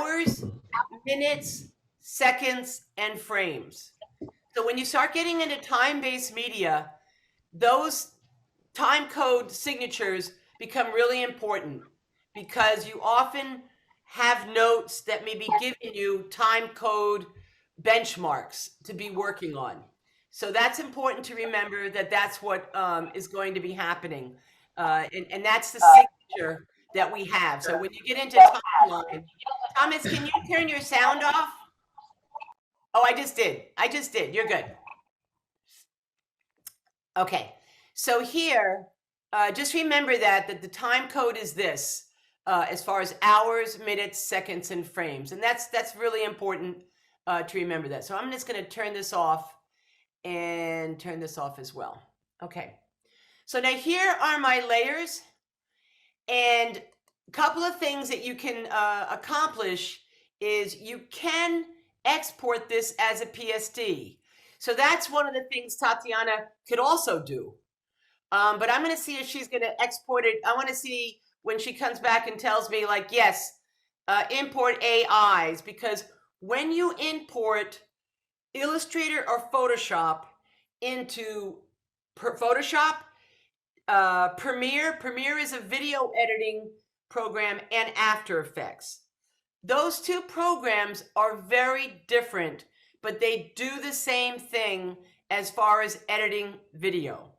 hours, minutes, seconds, and frames. So when you start getting into time-based media, those time code signatures become really important because you often have notes that may be giving you time code benchmarks to be working on. So that's important to remember that that's what is going to be happening. And that's the signature that we have. So when you get into timeline, Thomas, can you turn your sound off? Oh, I just did. You're good. Okay. So here, just remember that the time code is this, as far as hours, minutes, seconds, and frames. And that's really important to remember that. So I'm just going to turn this off and turn this off as well. Okay. So now here are my layers. And a couple of things that you can accomplish is you can export this as a PSD. So that's one of the things Tatiana could also do. But I'm going to see if she's going to export it. I want to see when she comes back and tells me, like, yes, import AIs, because when you import Illustrator or Photoshop into Photoshop, Premiere is a video editing program, and After Effects. Those two programs are very different, but they do the same thing as far as editing video.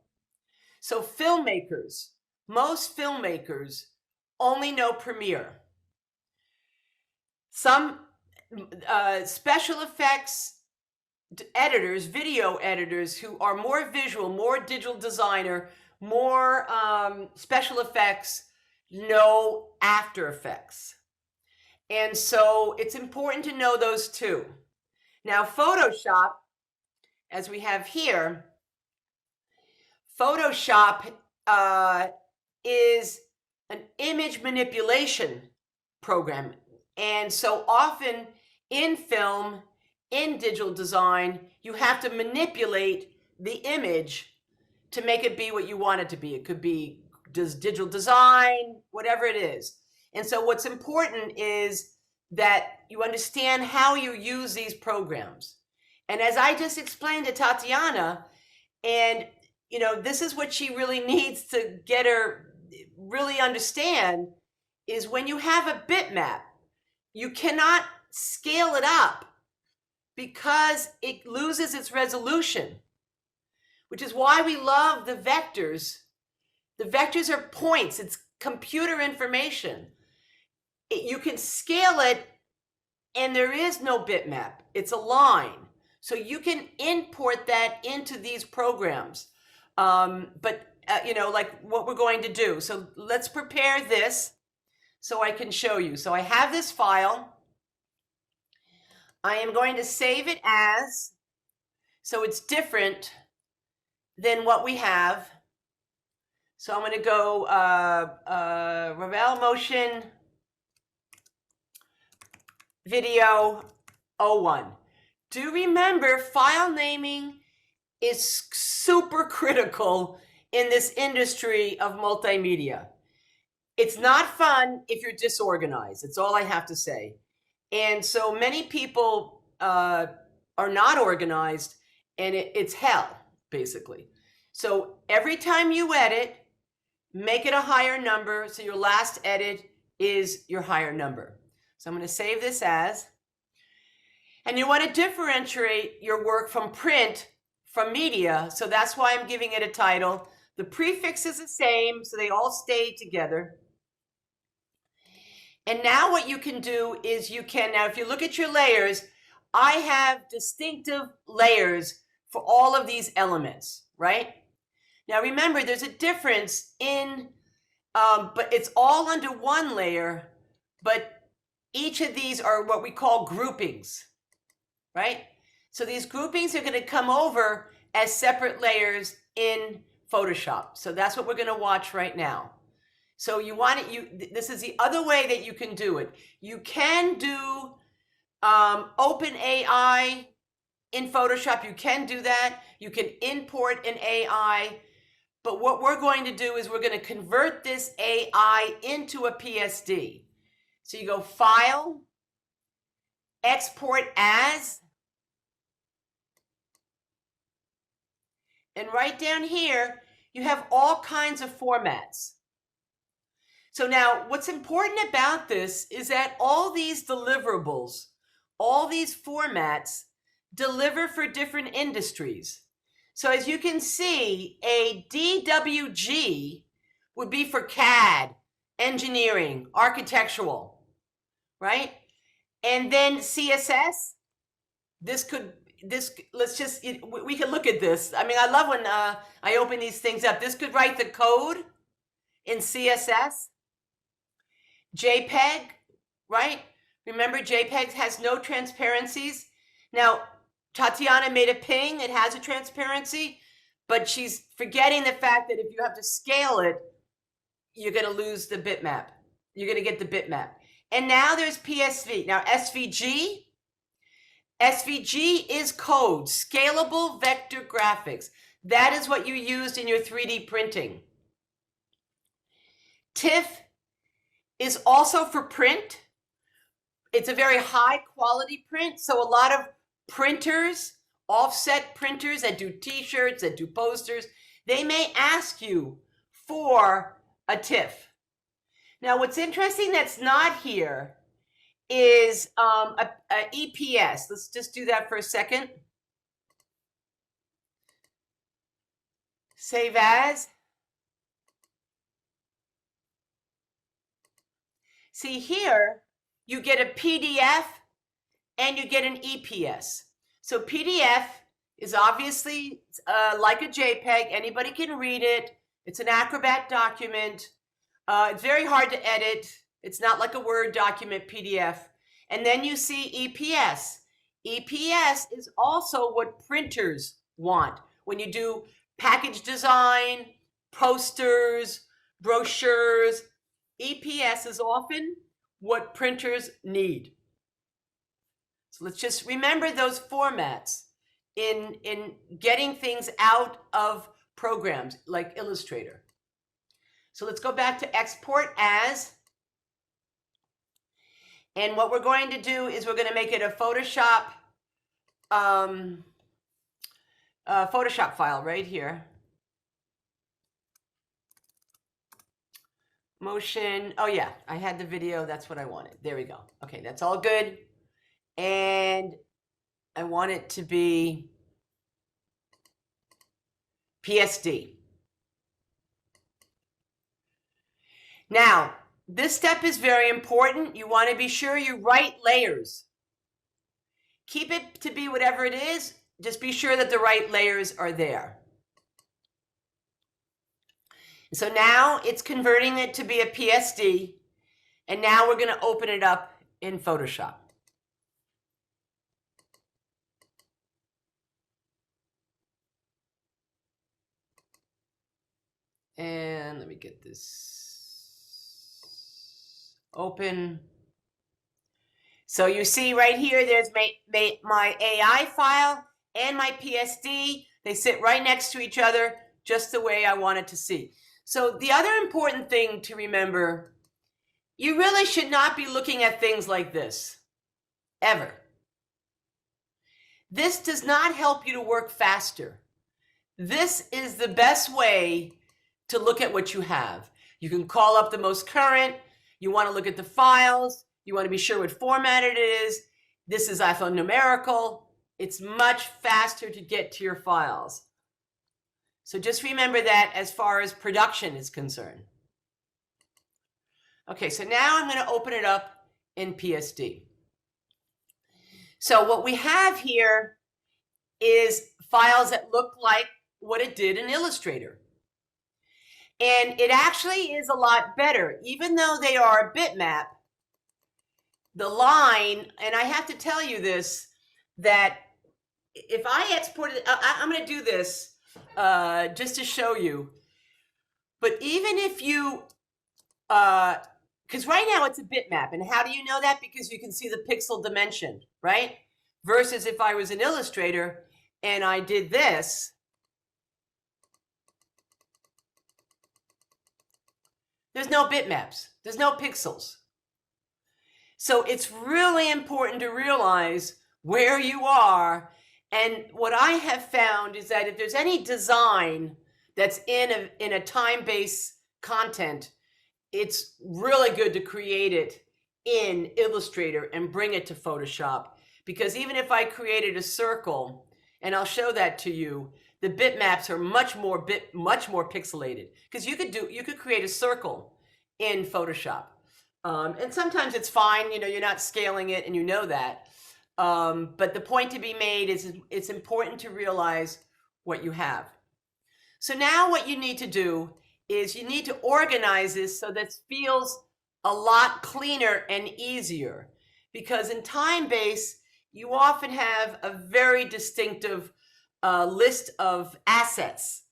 So filmmakers, most filmmakers only know Premiere. Some special effects editors, video editors who are more visual, more digital designer, more special effects know After Effects. And so it's important to know those two. Now, Photoshop, as we have here, Photoshop is an image manipulation program. And so often in film, in digital design, you have to manipulate the image to make it be what you want it to be. It could be digital design, whatever it is. And so what's important is that you understand how you use these programs. And as I just explained to Tatiana, and you know, this is what she really needs to get her really understand, is when you have a bitmap, you cannot scale it up because it loses its resolution, which is why we love the vectors. The vectors are points. It's computer information. You can scale it, and there is no bitmap. It's a line. So you can import that into these programs. You know, like what we're going to do. So let's prepare this so I can show you. So I have this file. I am going to save it as, so it's different than what we have. So I'm going to go Ravel Motion Video 01. Do remember, file naming is super critical in this industry of multimedia. It's not fun if you're disorganized. It's all I have to say. And so many people are not organized, and it's hell, basically. So every time you edit, make it a higher number, so your last edit is your higher number. So I'm going to save this as, and you want to differentiate your work from print from media, so that's why I'm giving it a title. The prefix is the same, so they all stay together. And now what you can do is you can, now if you look at your layers, I have distinctive layers for all of these elements, right? Now remember, there's a difference in, but it's all under one layer, but each of these are what we call groupings, right? So these groupings are going to come over as separate layers in Photoshop. So that's what we're going to watch right now. So you want it, this is the other way that you can do it. You can do OpenAI in Photoshop. You can do that. You can import an AI. But what we're going to do is we're going to convert this AI into a PSD. So you go File, export as, and right down here, you have all kinds of formats. So now what's important about this is that all these deliverables, all these formats deliver for different industries. So as you can see, a DWG would be for CAD, engineering, architectural, right? And then CSS, let's just, we can look at this. I mean, I love when I open these things up. This could write the code in CSS. Jpeg, right? Remember, Jpeg has no transparencies. Now, Tatiana made a ping. It has a transparency, but she's forgetting the fact that if you have to scale it, you're going to lose the bitmap. You're going to get the bitmap. And now there's PSV. Now, SVG is code, scalable vector graphics. That is what you used in your 3D printing. TIFF is also for print. It's a very high quality print. So a lot of printers, offset printers that do t-shirts, that do posters, they may ask you for a TIFF. Now what's interesting that's not here is a EPS. Let's just do that for a second. Save as. See here, you get a PDF and you get an EPS. So PDF is obviously like a JPEG. Anybody can read it. It's an Acrobat document. It's very hard to edit. It's not like a Word document PDF. And then you see EPS. EPS is also what printers want. When you do package design, posters, brochures, EPS is often what printers need. So let's just remember those formats in getting things out of programs like Illustrator. So let's go back to export as. And what we're going to do is we're going to make it a Photoshop file right here. Motion. Oh yeah, I had the video. That's what I wanted. There we go. Okay, that's all good. And I want it to be PSD. Now, this step is very important. You want to be sure you write layers. Keep it to be whatever it is. Just be sure that the right layers are there. So now it's converting it to be a PSD. And now we're going to open it up in Photoshop. And let me get this open. So you see right here, there's my AI file and my PSD. They sit right next to each other, just the way I want it to see. So the other important thing to remember, you really should not be looking at things like this, ever. This does not help you to work faster. This is the best way to look at what you have. You can call up the most current. You want to look at the files. You want to be sure what format it is. This is alphanumerical. It's much faster to get to your files. So just remember that as far as production is concerned. Okay, so now I'm going to open it up in PSD. So what we have here is files that look like what it did in Illustrator. And it actually is a lot better, even though they are a bitmap. The line, and I have to tell you this, that if I export it, I'm going to do this just to show you. But even if you, because right now it's a bitmap, and how do you know that? Because you can see the pixel dimension, right? Versus if I was an Illustrator and I did this, there's no bitmaps. There's no pixels. So it's really important to realize where you are. And what I have found is that if there's any design that's in a time-based content, it's really good to create it in Illustrator and bring it to Photoshop. Because even if I created a circle, and I'll show that to you, the bitmaps are much more pixelated. Because you could create a circle in Photoshop. And sometimes it's fine, you're not scaling it and you know that. But the point to be made is it's important to realize what you have. So now what you need to do is you need to organize this so that it feels a lot cleaner and easier. Because in time-based, you often have a very distinctive list of assets,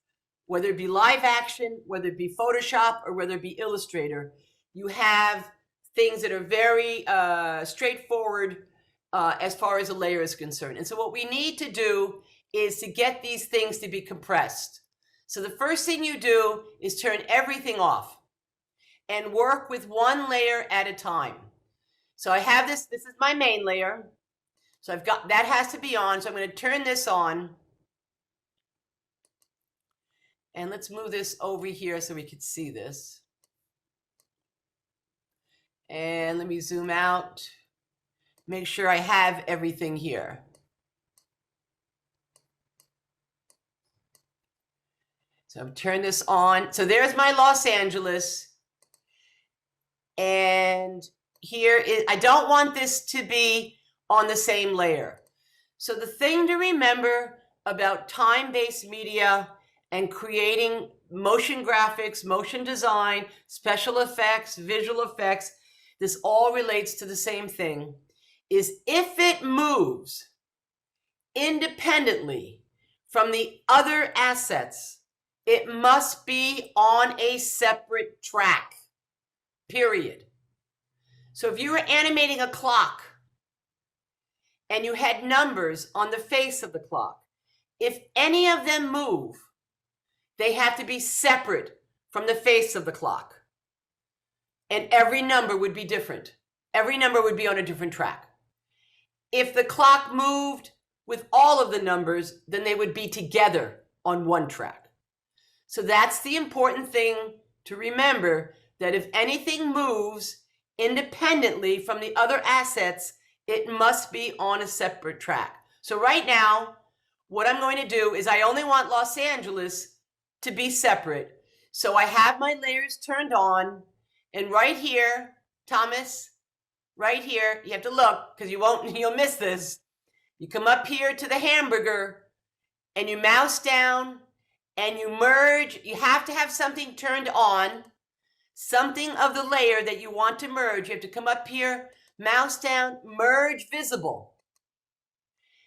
whether it be live action, whether it be Photoshop, or whether it be Illustrator. You have things that are very straightforward as far as a layer is concerned. And so what we need to do is to get these things to be compressed. So the first thing you do is turn everything off and work with one layer at a time. So I have this is my main layer. So I've got, that has to be on. So I'm going to turn this on. And let's move this over here so we can see this. And let me zoom out. Make sure I have everything here. So I've turned this on. So there's my Los Angeles. And here is, I don't want this to be on the same layer. So the thing to remember about time-based media and creating motion graphics, motion design, special effects, visual effects, this all relates to the same thing, is if it moves independently from the other assets, it must be on a separate track, period. So if you were animating a clock and you had numbers on the face of the clock, if any of them move, they have to be separate from the face of the clock. And every number would be different. Every number would be on a different track. If the clock moved with all of the numbers, then they would be together on one track. So that's the important thing to remember, that if anything moves independently from the other assets, it must be on a separate track. So right now, what I'm going to do is I only want Los Angeles to be separate. So I have my layers turned on, and right here, Thomas, right here, you have to look because you'll miss this. You come up here to the hamburger and you mouse down and you merge. You have to have something turned on, something of the layer that you want to merge. You have to come up here, mouse down, merge visible.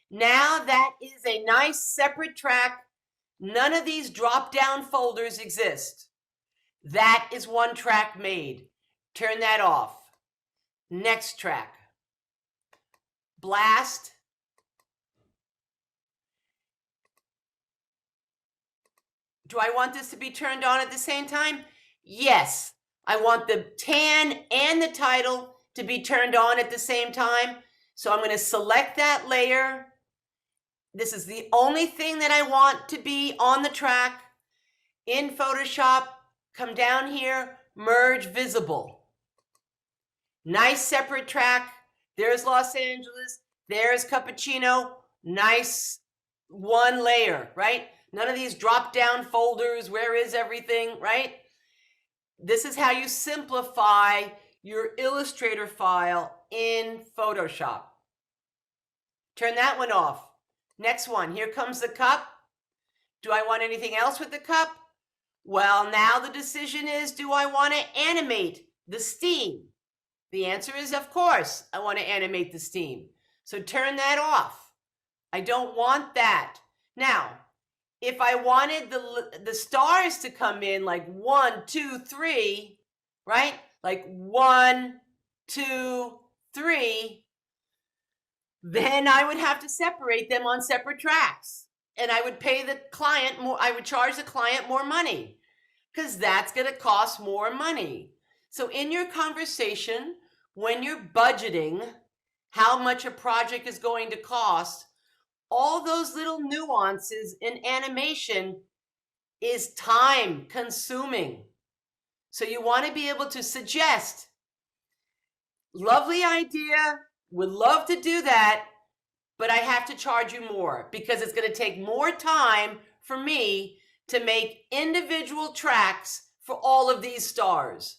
Now that is a nice separate track. None of these drop-down folders exist. That is one track made. Turn that off. Next track. Blast. Do I want this to be turned on at the same time? Yes. I want the tan and the title to be turned on at the same time. So I'm going to select that layer. This is the only thing that I want to be on the track. In Photoshop, come down here, merge visible. Nice separate track. There's Los Angeles. There's Cappuccino. Nice one layer, right? None of these drop-down folders. Where is everything, right? This is how you simplify your Illustrator file in Photoshop. Turn that one off. Next one, here comes the cup. Do I want anything else with the cup? Well, now the decision is, do I want to animate the steam? The answer is, of course, I want to animate the steam. So turn that off. I don't want that. Now, if I wanted the stars to come in like 1, 2, 3, right? Like 1, 2, 3, then I would have to separate them on separate tracks. And I would pay the client more, I would charge the client more money because that's going to cost more money. So in your conversation when you're budgeting how much a project is going to cost, all those little nuances in animation is time consuming. So you want to be able to suggest, lovely idea, would love to do that, but I have to charge you more because it's going to take more time for me to make individual tracks for all of these stars.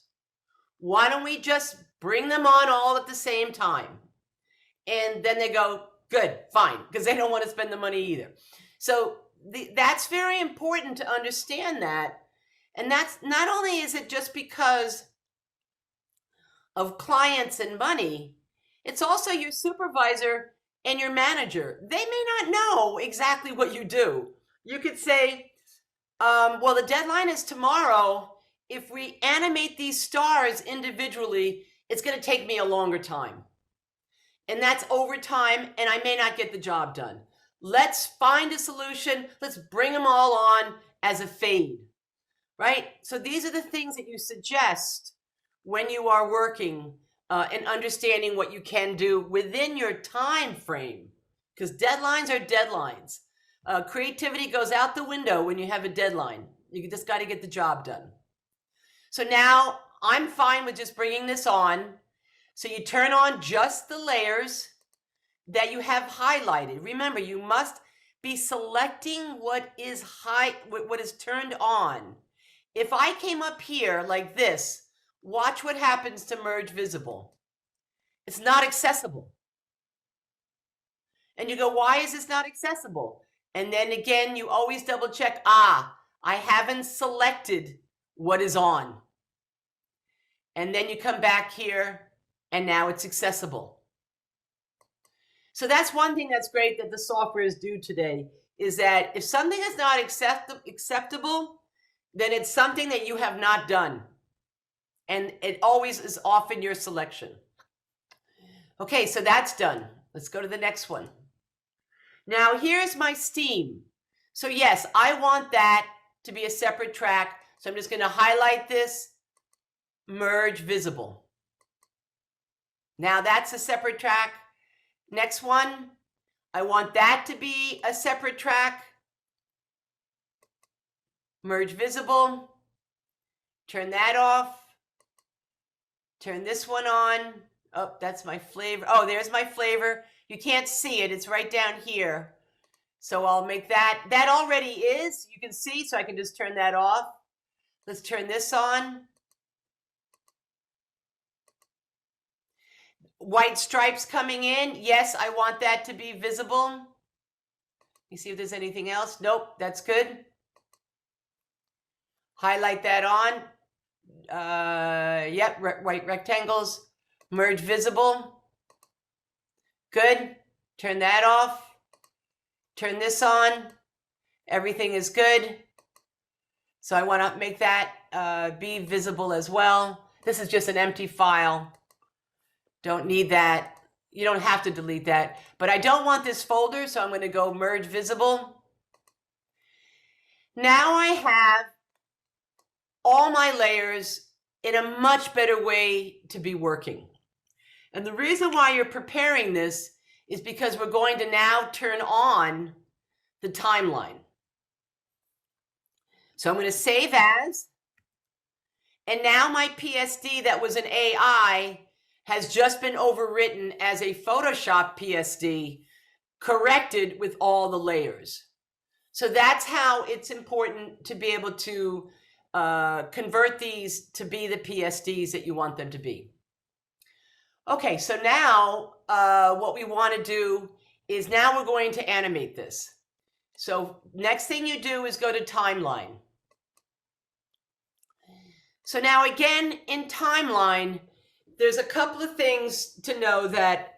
Why don't we just bring them on all at the same time? And then they go, good, fine, because they don't want to spend the money either. So that's very important to understand that. And that's not only is it just because of clients and money, it's also your supervisor and your manager. They may not know exactly what you do. You could say, well, the deadline is tomorrow. If we animate these stars individually, it's going to take me a longer time. And that's overtime, and I may not get the job done. Let's find a solution. Let's bring them all on as a fade, right? So these are the things that you suggest when you are working and understanding what you can do within your time frame, because deadlines are deadlines. Creativity goes out the window when you have a deadline. You just got to get the job done. So now I'm fine with just bringing this on. So you turn on just the layers that you have highlighted. Remember, you must be selecting what is turned on. If I came up here like this, watch what happens to merge visible. It's not accessible. And you go, why is this not accessible? And then again, you always double check, I haven't selected what is on. And then you come back here and now it's accessible. So that's one thing that's great that the softwares do today, is that if something is not acceptable, then it's something that you have not done. And it always is off in your selection. Okay, so that's done. Let's go to the next one. Now here's my Steam. So yes, I want that to be a separate track. So I'm just going to highlight this, merge visible. Now that's a separate track. Next one, I want that to be a separate track. Merge visible. Turn that off. Turn this one on. Oh, that's my flavor. Oh, there's my flavor. You can't see it. It's right down here. So I'll make that. That already is. You can see, so I can just turn that off. Let's turn this on. White stripes coming in. Yes, I want that to be visible. You see if there's anything else. Nope, that's good. Highlight that on. Yep, white rectangles. Merge visible. Good. Turn that off. Turn this on. Everything is good. So I want to make that be visible as well. This is just an empty file. Don't need that. You don't have to delete that. But I don't want this folder, so I'm going to go merge visible. Now I have all my layers in a much better way to be working. And the reason why you're preparing this is because we're going to now turn on the timeline. So I'm going to save as, and now my PSD that was an AI has just been overwritten as a Photoshop PSD, corrected with all the layers. So that's how it's important to be able to convert these to be the PSDs that you want them to be. Okay, so now what we want to do is now we're going to animate this. So next thing you do is go to timeline. So now again in timeline, there's a couple of things to know that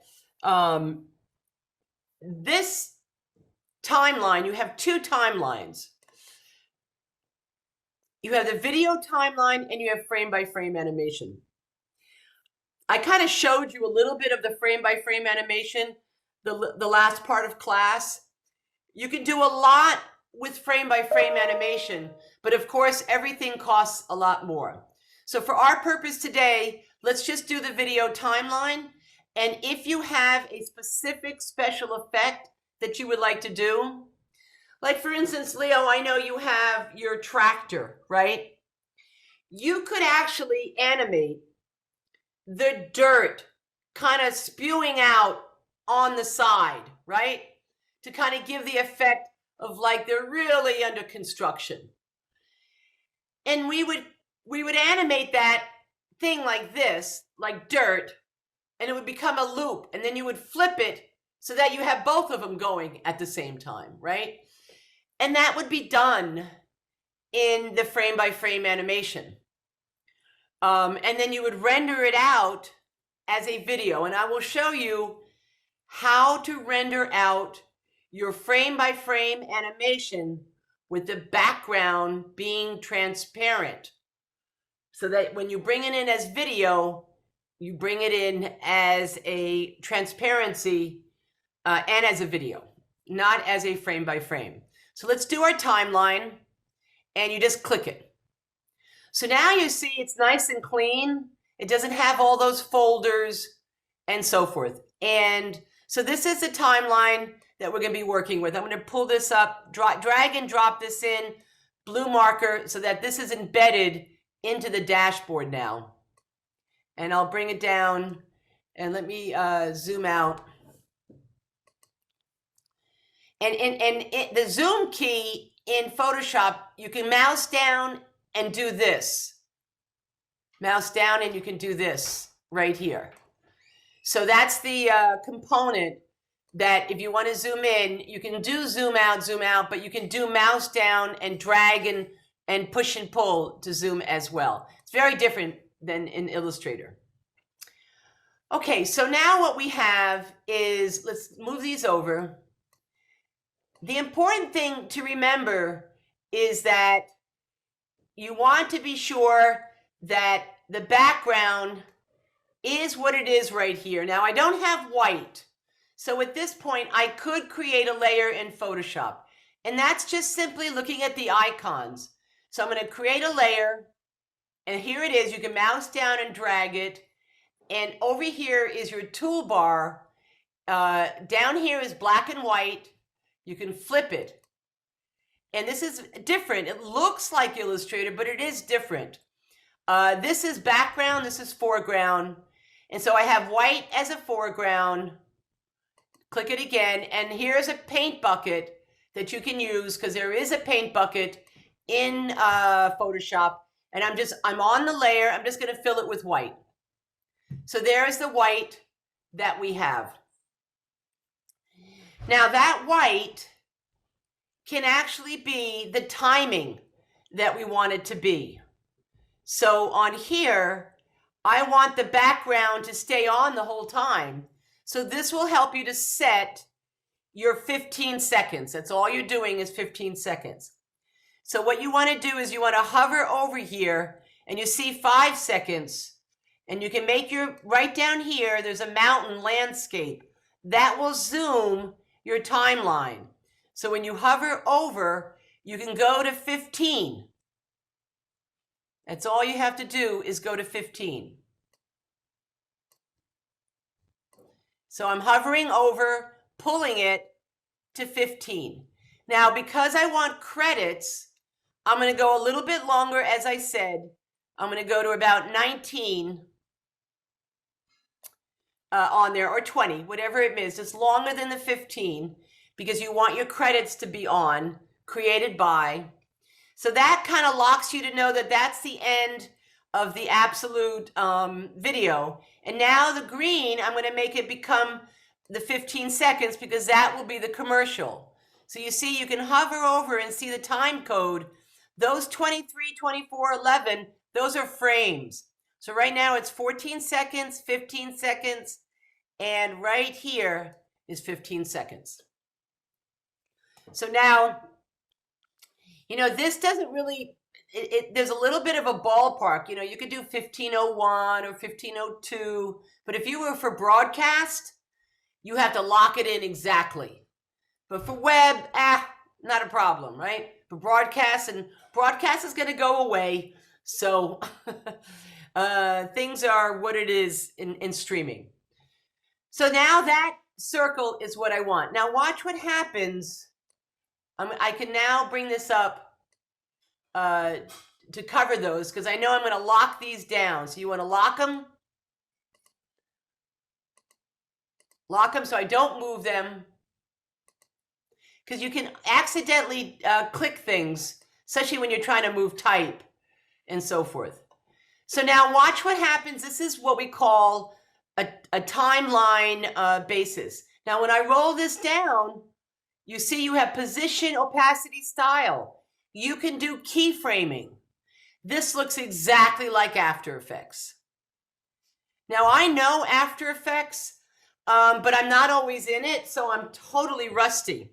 this timeline, you have two timelines. You have the video timeline and you have frame by frame animation. I kind of showed you a little bit of the frame by frame animation the last part of class. You can do a lot with frame by frame animation, but of course everything costs a lot more. So for our purpose today, let's just do the video timeline. And if you have a specific special effect that you would like to do, like for instance, Leo, I know you have your tractor, right? You could actually animate the dirt kind of spewing out on the side, right? To kind of give the effect of like they're really under construction. And we would animate that thing like this, like dirt, and it would become a loop, and then you would flip it so that you have both of them going at the same time, right? And that would be done in the frame-by-frame animation. And then you would render it out as a video, and I will show you how to render out your frame-by-frame animation with the background being transparent, so that when you bring it in as video, you bring it in as a transparency and as a video, not as a frame by frame. So let's do our timeline, and you just click it. So now you see it's nice and clean. It doesn't have all those folders and so forth. And so this is the timeline that we're going to be working with. I'm going to pull this up, drag and drop this in, blue marker, so that this is embedded into the dashboard now. And I'll bring it down, and let me zoom out. And the zoom key in Photoshop, you can mouse down and do this. Mouse down and you can do this right here. So that's the component that if you want to zoom in, you can do zoom out, but you can do mouse down and drag and push and pull to zoom as well. It's very different than in Illustrator. Okay, so now what we have is, let's move these over. The important thing to remember is that you want to be sure that the background is what it is right here. Now I don't have white, so at this point I could create a layer in Photoshop, and that's just simply looking at the icons. So I'm going to create a layer, and here it is. You can mouse down and drag it, and over here is your toolbar. Down here is black and white. You can flip it, and this is different. It looks like Illustrator, but it is different. This is background, this is foreground, and so I have white as a foreground. Click it again, and here's a paint bucket that you can use, because there is a paint bucket in Photoshop, and I'm on the layer. I'm just going to fill it with white. So there's the white that we have. Now that white can actually be the timing that we want it to be. So on here, I want the background to stay on the whole time. So this will help you to set your 15 seconds. That's all you're doing is 15 seconds. So what you want to do is you want to hover over here, and you see 5 seconds, and you can make right down here, there's a mountain landscape. That will zoom your timeline. So when you hover over, you can go to 15. That's all you have to do is go to 15. So I'm hovering over, pulling it to 15. Now, because I want credits, I'm going to go a little bit longer, as I said. I'm going to go to about 19 on there, or 20, whatever it is. It's longer than the 15 because you want your credits to be on, created by. So that kind of locks you to know that that's the end of the absolute video. And now the green, I'm going to make it become the 15 seconds because that will be the commercial. So you see, you can hover over and see the time code. Those 23, 24, 11, those are frames. So right now it's 14 seconds, 15 seconds, and right here is 15 seconds. So now, you know, this doesn't really, there's a little bit of a ballpark. You know, you could do 1501 or 1502, but if you were for broadcast, you have to lock it in exactly. But for web, not a problem, right? For broadcast, and broadcast is going to go away. So Things are what it is in streaming. So now that circle is what I want. Now watch what happens. I can now bring this up to cover those, because I know I'm going to lock these down. So you want to lock them. Lock them so I don't move them. Because you can accidentally click things, especially when you're trying to move type and so forth. So now watch what happens. This is what we call a timeline basis. Now when I roll this down, you see you have position, opacity, style. You can do keyframing. This looks exactly like After Effects. Now I know After Effects, but I'm not always in it, so I'm totally rusty.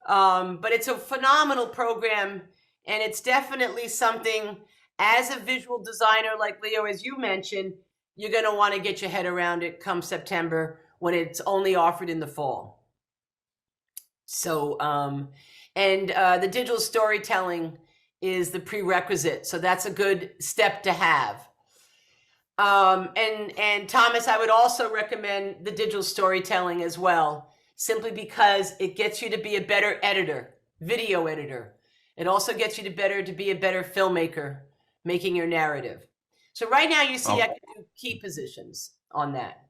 But it's a phenomenal program, and it's definitely something, as a visual designer like Leo, as you mentioned, you're going to want to get your head around it come September, when it's only offered in the fall. So, the digital storytelling is the prerequisite. So that's a good step to have. And Thomas, I would also recommend the digital storytelling as well, simply because it gets you to be a better editor, video editor. It also gets you to be a better filmmaker, making your narrative. So right now you see I can do key positions on that.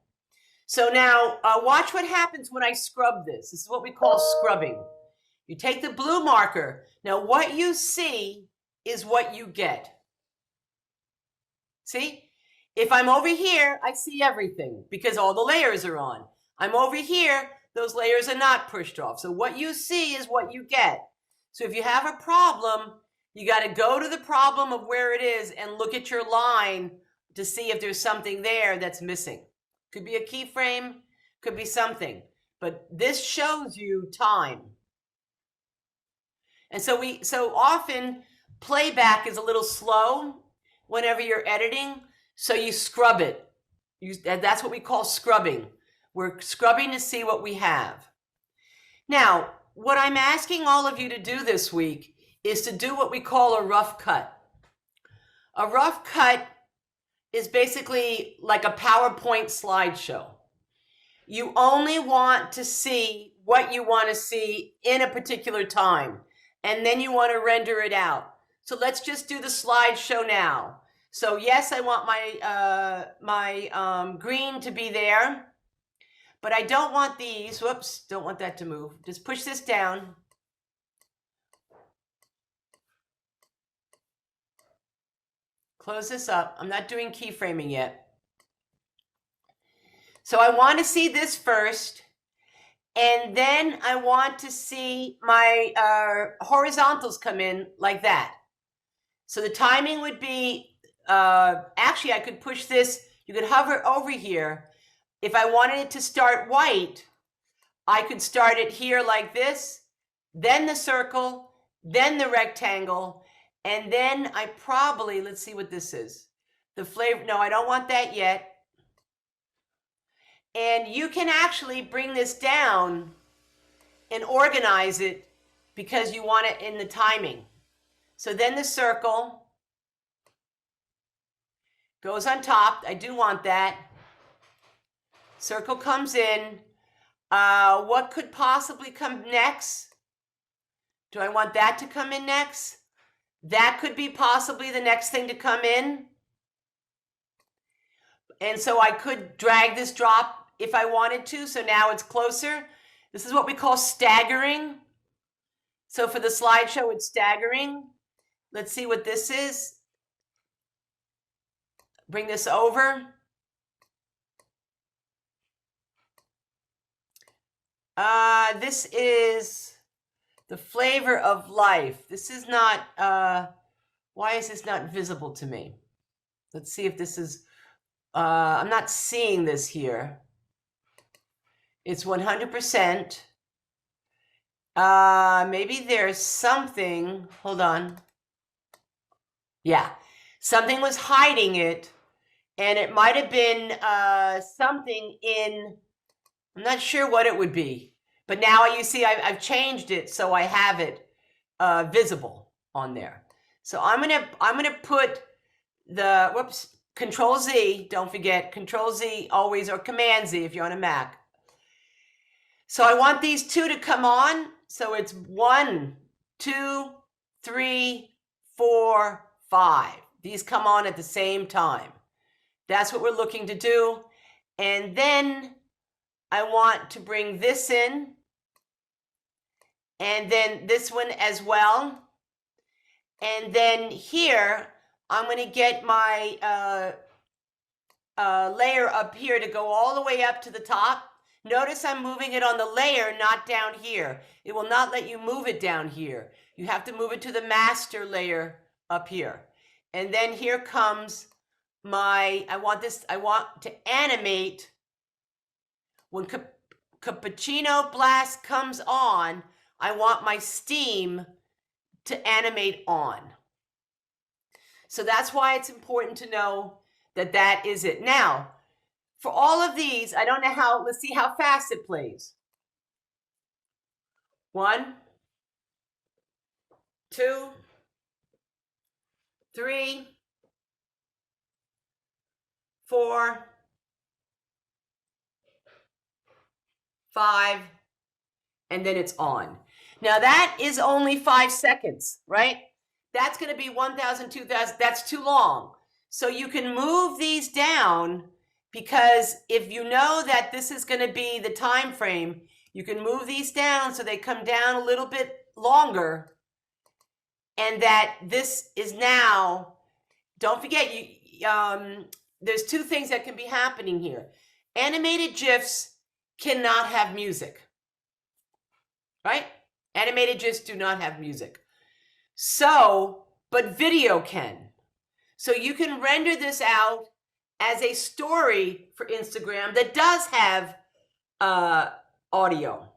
So now watch what happens when I scrub this. This is what we call scrubbing. You take the blue marker. Now what you see is what you get. See? If I'm over here, I see everything because all the layers are on. I'm over here, those layers are not pushed off. So what you see is what you get. So if you have a problem, you got to go to the problem of where it is and look at your line to see if there's something there that's missing. Could be a keyframe, could be something. But this shows you time. And so often playback is a little slow whenever you're editing, so you scrub it. That's what we call scrubbing. We're scrubbing to see what we have. Now, what I'm asking all of you to do this week is to do what we call a rough cut. A rough cut is basically like a PowerPoint slideshow. You only want to see what you want to see in a particular time, and then you want to render it out. So let's just do the slideshow now. So yes, I want my green to be there. But I don't want these. Whoops, don't want that to move. Just push this down. Close this up. I'm not doing keyframing yet. So I want to see this first. And then I want to see my horizontals come in like that. So the timing would be, actually I could push this. You could hover over here. If I wanted it to start white, I could start it here like this, then the circle, then the rectangle, and then I probably, let's see what this is. The flavor, no, I don't want that yet. And you can actually bring this down and organize it because you want it in the timing. So then the circle goes on top. I do want that. Circle comes in. What could possibly come next? Do I want that to come in next? That could be possibly the next thing to come in. And so I could drag this drop if I wanted to. So now it's closer. This is what we call staggering. So for the slideshow, it's staggering. Let's see what this is. Bring this over. This is the flavor of life. This is not, why is this not visible to me? Let's see if this is, I'm not seeing this here. It's 100%. Maybe there's something, hold on. Yeah, something was hiding it, and it might have been something in, I'm not sure what it would be, but now you see I've changed it so I have it visible on there. So I'm gonna put the Control Z, don't forget, Control Z always, or Command Z if you're on a Mac. So I want these two to come on. So it's 1, 2, 3, 4, 5. These come on at the same time. That's what we're looking to do. And then I want to bring this in, and then this one as well. And then here, I'm going to get my layer up here to go all the way up to the top. Notice I'm moving it on the layer, not down here. It will not let you move it down here. You have to move it to the master layer up here. And then here comes my, I want to animate. When Cappuccino Blast comes on, I want my steam to animate on. So that's why it's important to know that that is it. Now, for all of these, I don't know how, let's see how fast it plays. 1, 2, 3, 4, 5, and then it's on. Now that is only 5 seconds, right? That's going to be 1,000, 2,000. That's too long. So you can move these down, because if you know that this is going to be the time frame, you can move these down so they come down a little bit longer. And that this is now, don't forget, there's two things that can be happening here. Animated GIFs cannot have music, right? Animated GIFs do not have music. So, but video can. So you can render this out as a story for Instagram that does have audio.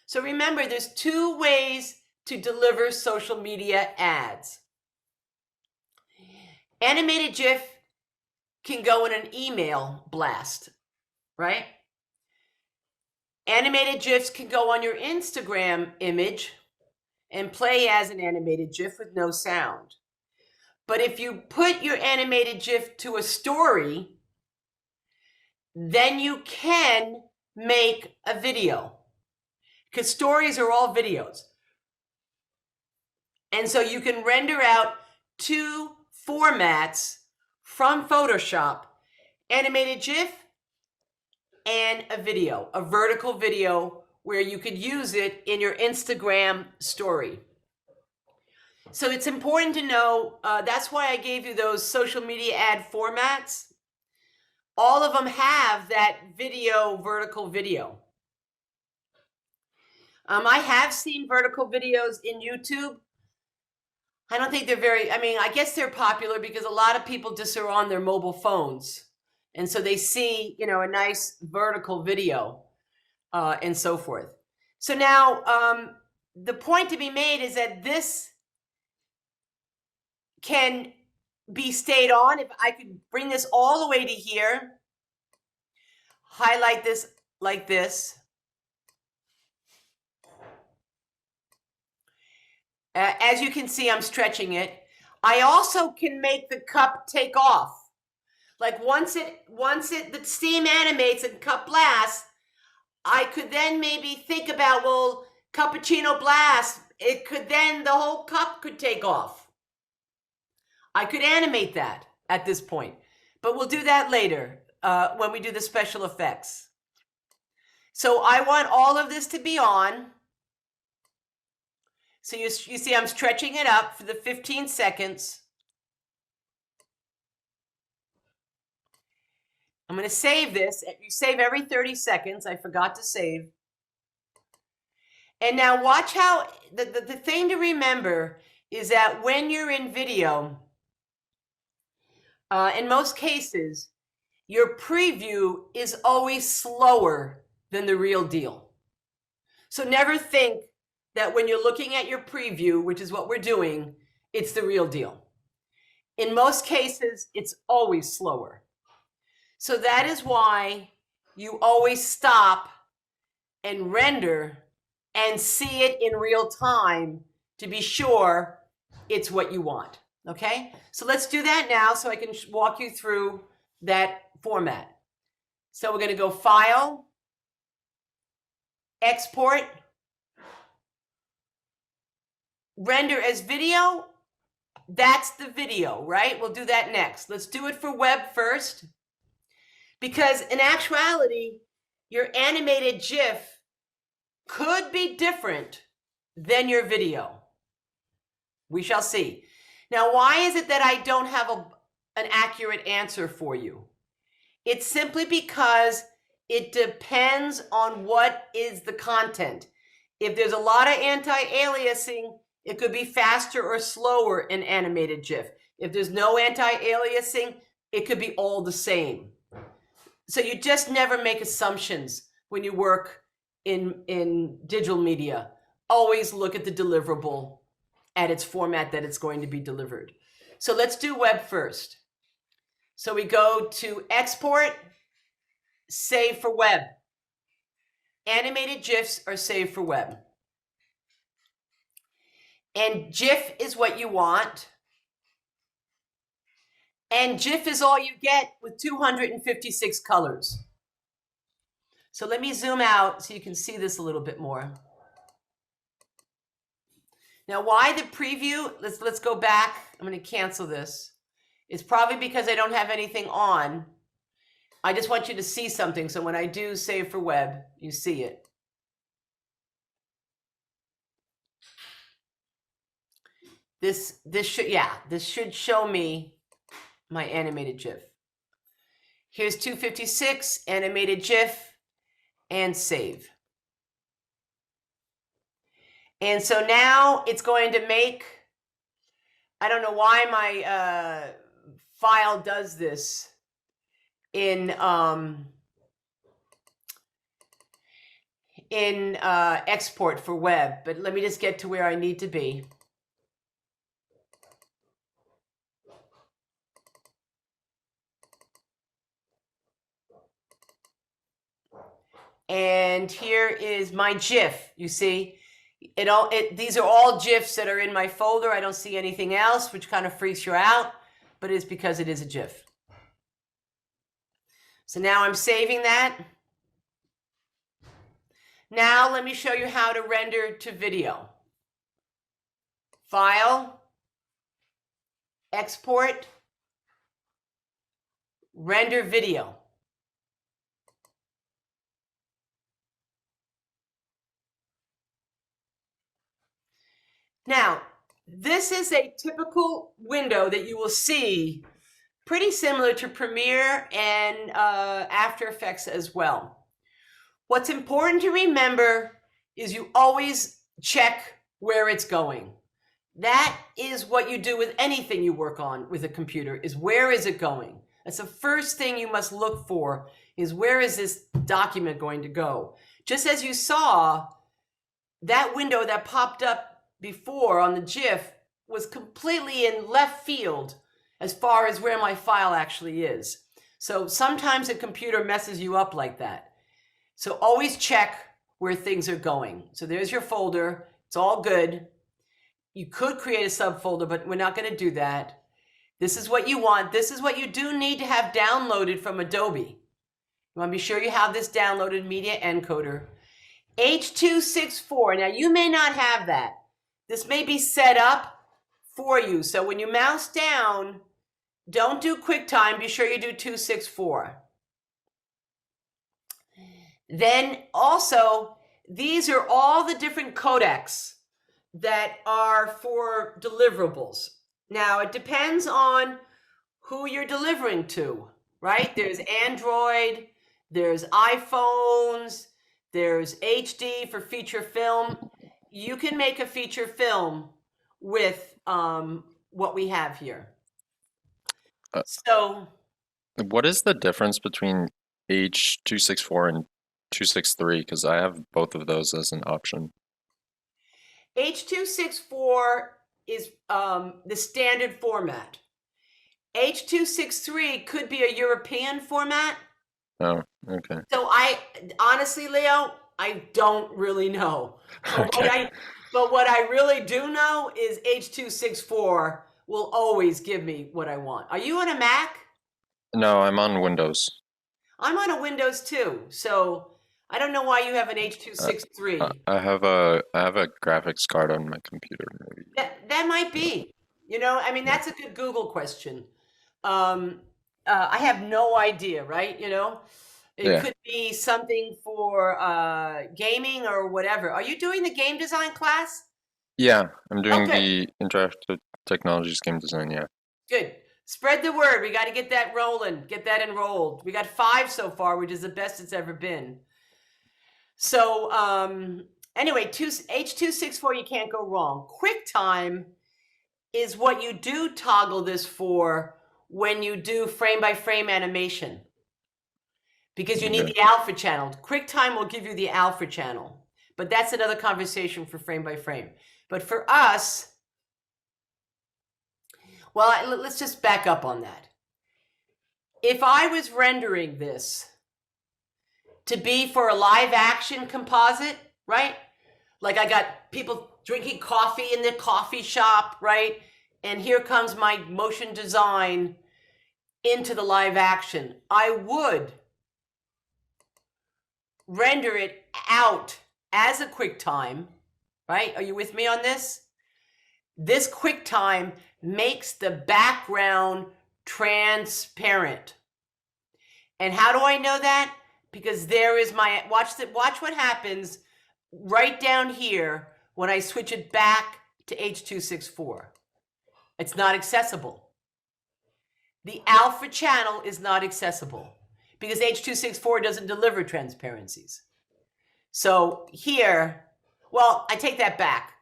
So remember, there's 2 ways to deliver social media ads. Animated GIF can go in an email blast, right? Animated GIFs can go on your Instagram image and play as an animated GIF with no sound. But if you put your animated GIF to a story, then you can make a video, because stories are all videos. And so you can render out 2 formats from Photoshop: animated GIF and a video, a vertical video, where you could use it in your Instagram story. So it's important to know, that's why I gave you those social media ad formats. All of them have that video, vertical video. I have seen vertical videos in YouTube. I don't think they're very, I guess they're popular because a lot of people just are on their mobile phones. And so they see, a nice vertical video and so forth. So now the point to be made is that this can be stayed on. If I could bring this all the way to here, highlight this like this. As you can see, I'm stretching it. I also can make the cup take off. Like once the steam animates and cup blasts, I could then maybe think about, well, cappuccino blast, the whole cup could take off. I could animate that at this point, but we'll do that later when we do the special effects. So I want all of this to be on. So you see I'm stretching it up for the 15 seconds. I'm going to save this. You save every 30 seconds. I forgot to save. And now watch how, the thing to remember is that when you're in video, in most cases, your preview is always slower than the real deal. So never think that when you're looking at your preview, which is what we're doing, it's the real deal. In most cases, it's always slower. So that is why you always stop and render and see it in real time to be sure it's what you want. Okay, so let's do that now so I can walk you through that format. So we're going to go File, Export, Render as Video. That's the video, right? We'll do that next. Let's do it for web first, because in actuality, your animated GIF could be different than your video. We shall see. Now, why is it that I don't have an accurate answer for you? It's simply because it depends on what is the content. If there's a lot of anti-aliasing, it could be faster or slower in animated GIF. If there's no anti-aliasing, it could be all the same. So you just never make assumptions when you work in digital media. Always look at the deliverable at its format that it's going to be delivered. So let's do web first. So we go to Export, Save for Web. Animated GIFs are saved for web. And GIF is what you want. And GIF is all you get with 256 colors. So let me zoom out so you can see this a little bit more. Now, why the preview? Let's go back. I'm going to cancel this. It's probably because I don't have anything on. I just want you to see something. So when I do save for web, you see it. This should show me my animated GIF. Here's 256, animated GIF, and save. And so now it's going to make, I don't know why my file does this in export for web, but let me just get to where I need to be. And here is my GIF. You see, these are all GIFs that are in my folder. I don't see anything else, which kind of freaks you out, but it's because it is a GIF. So now I'm saving that. Now let me show you how to render to video. File, Export, Render Video. Now, this is a typical window that you will see, pretty similar to Premiere and After Effects as well. What's important to remember is you always check where it's going. That is what you do with anything you work on with a computer, is where is it going? That's the first thing you must look for, is where is this document going to go? Just as you saw, that window that popped up before on the GIF was completely in left field as far as where my file actually is. So sometimes a computer messes you up like that. So always check where things are going. So there's your folder. It's all good. You could create a subfolder, but we're not going to do that. This is what you want. This is what you do need to have downloaded from Adobe. You want to be sure you have this downloaded, Media Encoder. H.264. Now, you may not have that. This may be set up for you. So when you mouse down, don't do QuickTime. Be sure you do 264. Then also, these are all the different codecs that are for deliverables. Now, it depends on who you're delivering to, right? There's Android, there's iPhones, there's HD for feature film. You can make a feature film with what we have here. So, what is the difference between H.264 and 263? Because I have both of those as an option. H.264 is the standard format. H.263 could be a European format. Oh, okay. So honestly, Leo, I don't really know. Okay. But what I really do know is H.264 will always give me what I want. Are you on a Mac? No, I'm on Windows. I'm on a Windows too, so I don't know why you have an Uh, H.263. I have a graphics card on my computer, maybe. That might be. You know, I mean, that's a good Google question. I have no idea, right? You know, it Yeah. could be something for gaming or whatever. Are you doing the game design class? Yeah, I'm doing Okay, the interactive technologies game design, yeah. good. Spread the word. We got to get that rolling, get that enrolled. We got 5 so far, which is the best it's ever been. So anyway, H.264, you can't go wrong. QuickTime is what you do toggle this for when you do frame by frame animation, because you need Okay. the alpha channel. QuickTime will give you the alpha channel, but that's another conversation for frame by frame. But for us, well, let's just back up on that. If I was rendering this to be for a live action composite, right? Like I got people drinking coffee in the coffee shop, right? And here comes my motion design into the live action. I would render it out as a QuickTime, right? Are you with me on this? This QuickTime makes the background transparent. And how do I know that? Because there is my, watch what happens right down here when I switch it back to H.264. It's not accessible. The alpha channel is not accessible because H.264 doesn't deliver transparencies. So here, well, I take that back.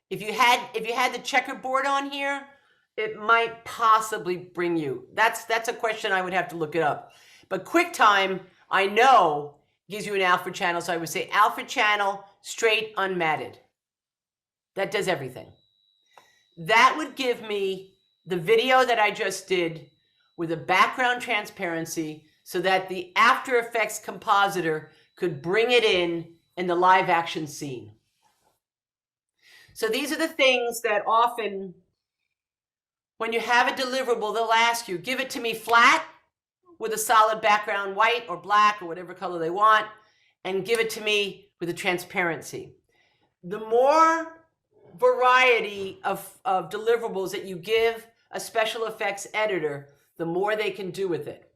If you had the checkerboard on here, it might possibly bring you. That's a question I would have to look it up. But QuickTime, I know, gives you an alpha channel, so I would say alpha channel, straight unmatted. That does everything. That would give me the video that I just did with a background transparency so that the After Effects compositor could bring it in the live action scene. So these are the things that often, when you have a deliverable, they'll ask you, give it to me flat with a solid background, white or black or whatever color they want, and give it to me with a transparency. The more variety of deliverables that you give a special effects editor, the more they can do with it.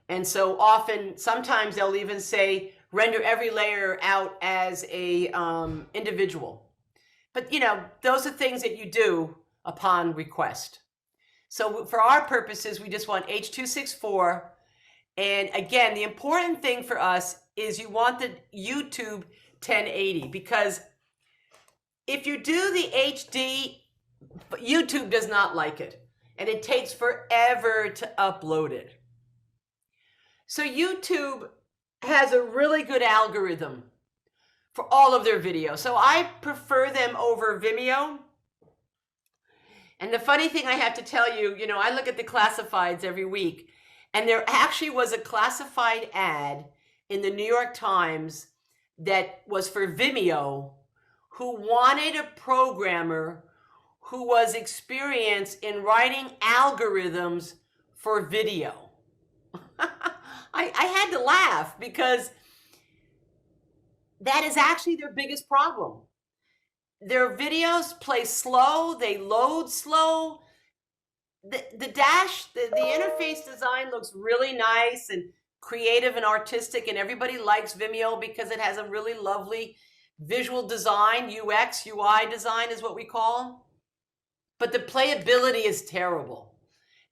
And so often, sometimes they'll even say, render every layer out as a individual. But you know, those are things that you do upon request. So for our purposes, we just want H.264. And again, the important thing for us is you want the YouTube 1080, because if you do the HD, YouTube does not like it. And it takes forever to upload it. So YouTube has a really good algorithm for all of their videos. So I prefer them over Vimeo. And the funny thing I have to tell you, you know, I look at the classifieds every week, and there actually was a classified ad in the New York Times that was for Vimeo, who wanted a programmer who was experienced in writing algorithms for video. I had to laugh because that is actually their biggest problem. Their videos play slow, they load slow. The interface design looks really nice and creative and artistic, and everybody likes Vimeo because it has a really lovely visual design. UX, UI design is what we call. But the playability is terrible.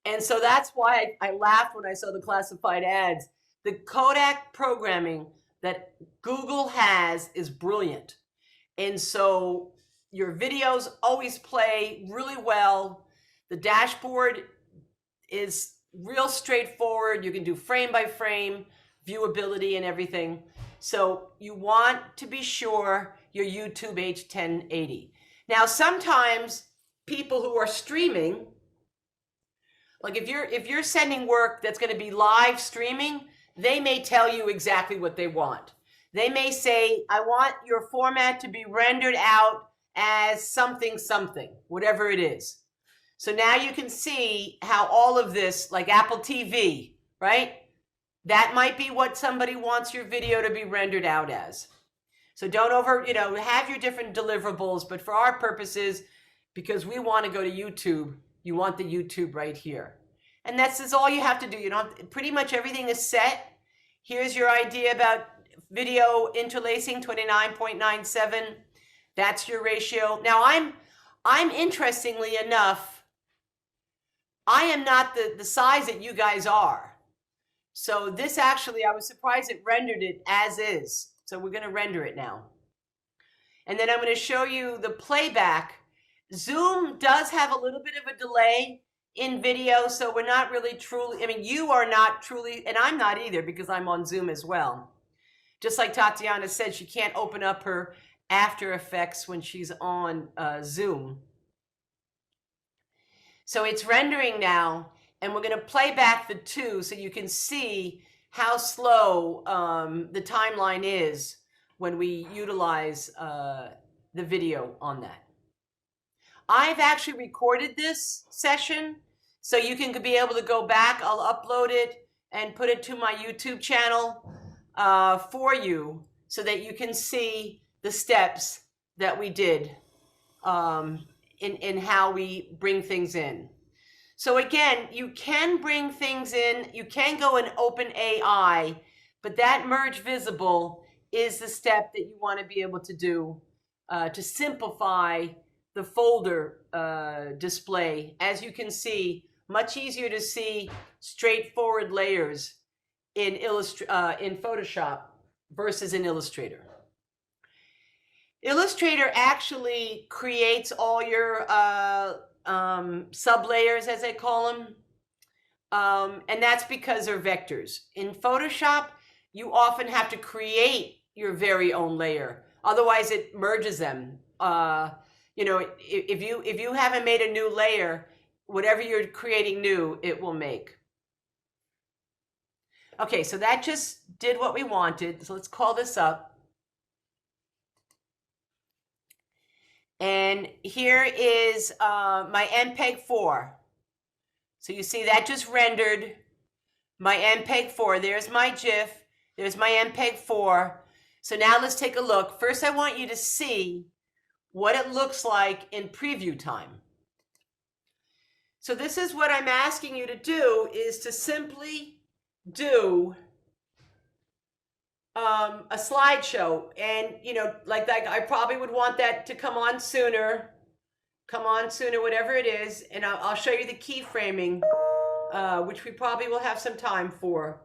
And so that's why I laughed when I saw the classified ads. The Kodak programming that Google has is brilliant. And so your videos always play really well. The dashboard is real straightforward. You can do frame by frame viewability and everything. So you want to be sure your YouTube H1080. Now, sometimes people who are streaming, like if you're sending work that's going to be live streaming, they may tell you exactly what they want. They may say, I want your format to be rendered out as something, something, whatever it is. So now you can see how all of this, like Apple TV, right? That might be what somebody wants your video to be rendered out as. So don't have your different deliverables, but for our purposes, because we want to go to YouTube, you want the YouTube right here. And is all you have to do. You don't pretty much everything is set. Here's your idea about video interlacing, 29.97. That's your ratio. Now I'm interestingly enough, I am not the size that you guys are. So this actually, I was surprised it rendered it as is. So we're going to render it now. And then I'm going to show you the playback. Zoom does have a little bit of a delay in video, so we're not really truly, I mean, you are not truly, and I'm not either because I'm on Zoom as well. Just like Tatiana said, she can't open up her After Effects when she's on Zoom. So it's rendering now, and we're going to play back the two so you can see how slow the timeline is when we utilize the video on that. I've actually recorded this session, so you can be able to go back. I'll upload it and put it to my YouTube channel for you so that you can see the steps that we did in how we bring things in. So again, you can bring things in, you can go in OpenAI, but that merge visible is the step that you want to be able to do to simplify the folder display. As you can see, much easier to see straightforward layers in Photoshop versus in Illustrator. Illustrator actually creates all your sub-layers, as they call them. And that's because they're vectors. In Photoshop, you often have to create your very own layer. Otherwise, it merges them. If you haven't made a new layer, whatever you're creating new, it will make. Okay, so that just did what we wanted. So let's call this up. And here is my MPEG 4. So you see that just rendered my MPEG 4. There's my GIF. There's my MPEG 4. So now let's take a look. First, I want you to see what it looks like in preview time. So this is what I'm asking you to do, is to simply do a slideshow. And, like that, I probably would want that to come on sooner, whatever it is. And I'll show you the keyframing, which we probably will have some time for.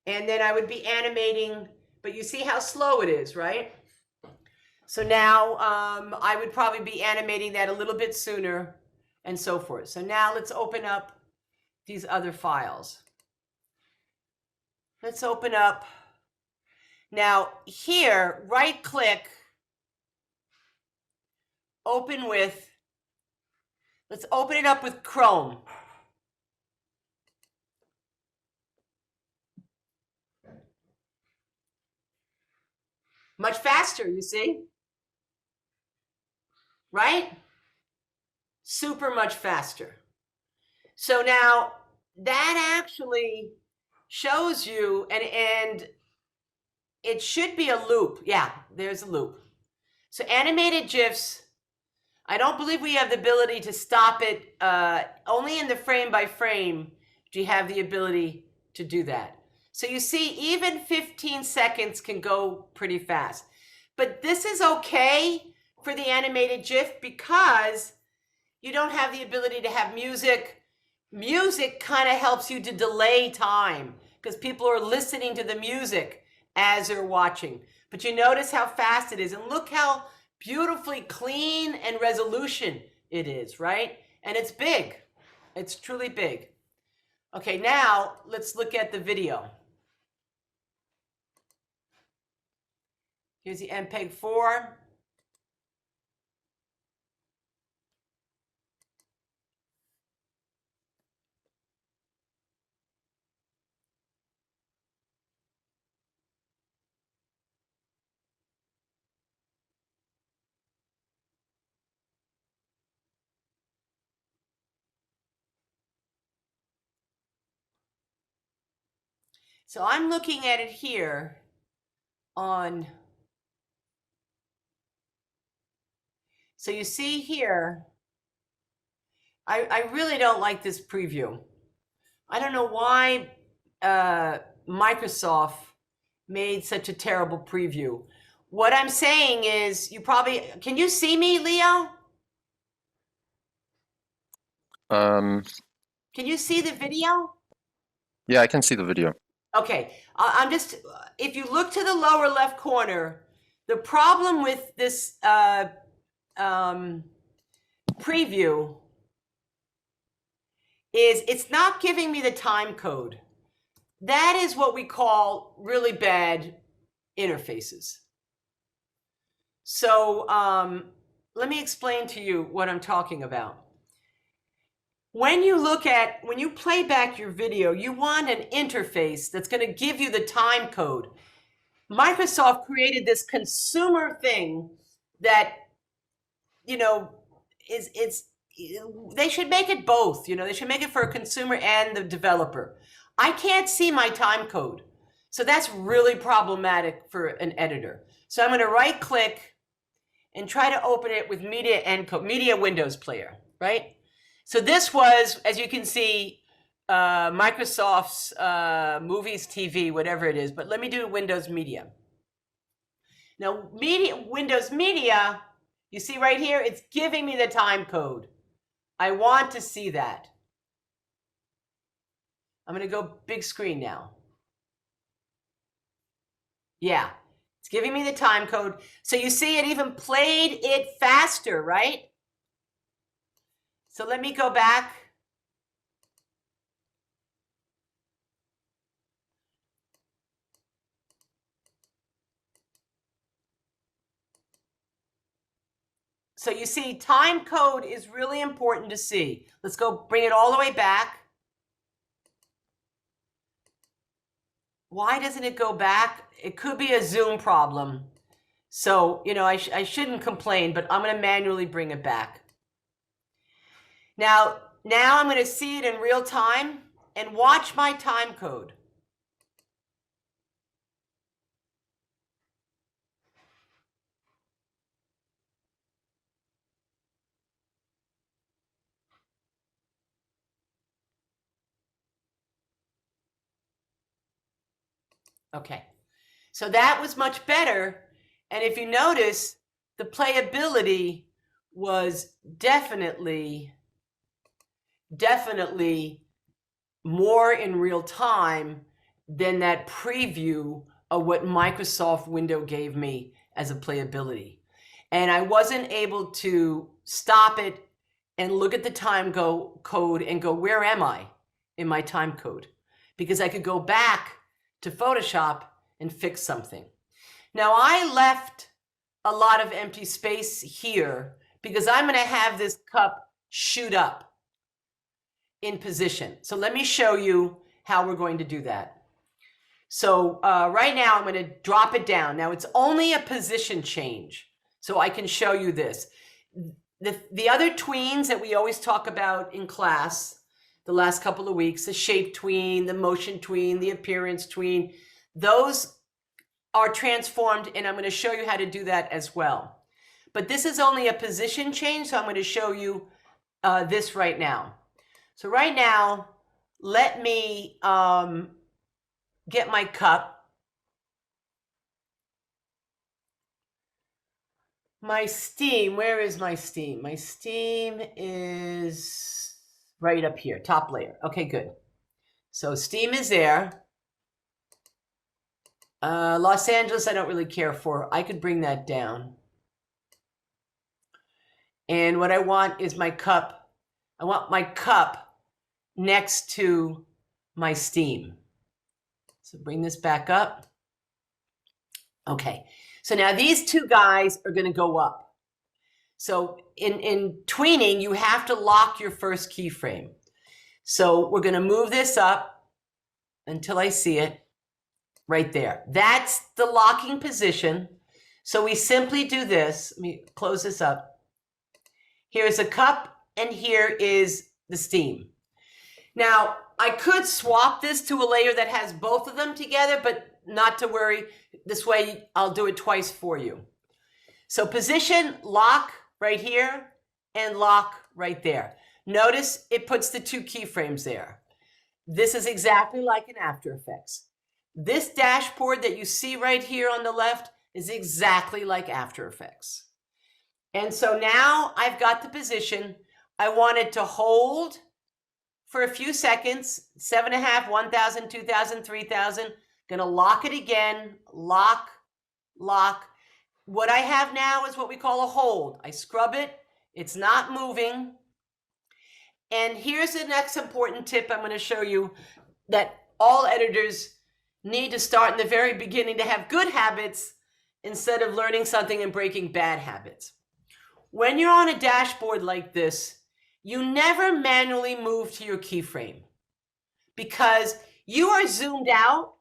And then I would be animating, but you see how slow it is, right? So now I would probably be animating that a little bit sooner and so forth. So now let's open up these other files. Let's open up. Now here, right click, open with, let's open it up with Chrome. Much faster, you see? Right? Super much faster. So now that actually shows you, and it should be a loop. Yeah, there's a loop. So animated GIFs, I don't believe we have the ability to stop it. Only in the frame by frame do you have the ability to do that. So you see, even 15 seconds can go pretty fast. But this is okay for the animated GIF because you don't have the ability to have music. Music kind of helps you to delay time because people are listening to the music as they're watching. But you notice how fast it is. And look how beautifully clean and resolution it is, right? And it's big. It's truly big. Okay, now let's look at the video. Here's the MPEG 4. So I'm looking at it here on, so you see here, I really don't like this preview. I don't know why Microsoft made such a terrible preview. What I'm saying is, you probably, can you see me, Leo? Can you see the video? Yeah, I can see the video. Okay, I'm just, if you look to the lower left corner, the problem with this preview is it's not giving me the time code. That is what we call really bad interfaces. So let me explain to you what I'm talking about. When you play back your video, you want an interface that's going to give you the time code. Microsoft created this consumer thing that, you know, they should make it both. You know, they should make it for a consumer and the developer. I can't see my time code. So that's really problematic for an editor. So I'm going to right click and try to open it with Media Windows Player, right? So this was, as you can see, Microsoft's Movies TV, whatever it is, but let me do Windows Media. Now, Windows Media, you see right here, it's giving me the time code. I want to see that. I'm going to go big screen now. Yeah, it's giving me the time code. So you see it even played it faster, right? So let me go back. So you see, time code is really important to see. Let's go bring it all the way back. Why doesn't it go back? It could be a Zoom problem. So, you know, I shouldn't complain, but I'm going to manually bring it back. Now I'm going to see it in real time and watch my time code. Okay, so that was much better. And if you notice, the playability was definitely more in real time than that preview of what Microsoft Windows gave me as a playability. And I wasn't able to stop it and look at the time code and go, where am I in my time code? Because I could go back to Photoshop and fix something. Now I left a lot of empty space here because I'm going to have this cup shoot up in position. So let me show you how we're going to do that. So right now I'm going to drop it down. Now it's only a position change, so I can show you this. The other tweens that we always talk about in class the last couple of weeks, the shape tween, the motion tween, the appearance tween, those are transformed, and I'm going to show you how to do that as well. But this is only a position change, so I'm going to show you this right now. So right now, let me get my cup. My steam, where is my steam? My steam is right up here, top layer. Okay, good. So steam is there. Los Angeles, I don't really care for. I could bring that down. And what I want is my cup. I want my cup next to my steam. So bring this back up. Okay, so now these two guys are going to go up. So in tweening, you have to lock your first keyframe. So we're going to move this up until I see it right there. That's the locking position. So we simply do this. Let me close this up. Here's a cup, and here is the steam. Now, I could swap this to a layer that has both of them together, but not to worry. This way I'll do it twice for you. So position, lock right here, and lock right there. Notice it puts the two keyframes there. This is exactly like in After Effects. This dashboard that you see right here on the left is exactly like After Effects. And so now I've got the position. I want it to hold for a few seconds, 7.5, 1,000, 2,000, 3,000. Gonna lock it again, lock, lock. What I have now is what we call a hold. I scrub it, it's not moving. And here's the next important tip I'm gonna show you that all editors need to start in the very beginning to have good habits instead of learning something and breaking bad habits. When you're on a dashboard like this, you never manually move to your keyframe because you are zoomed out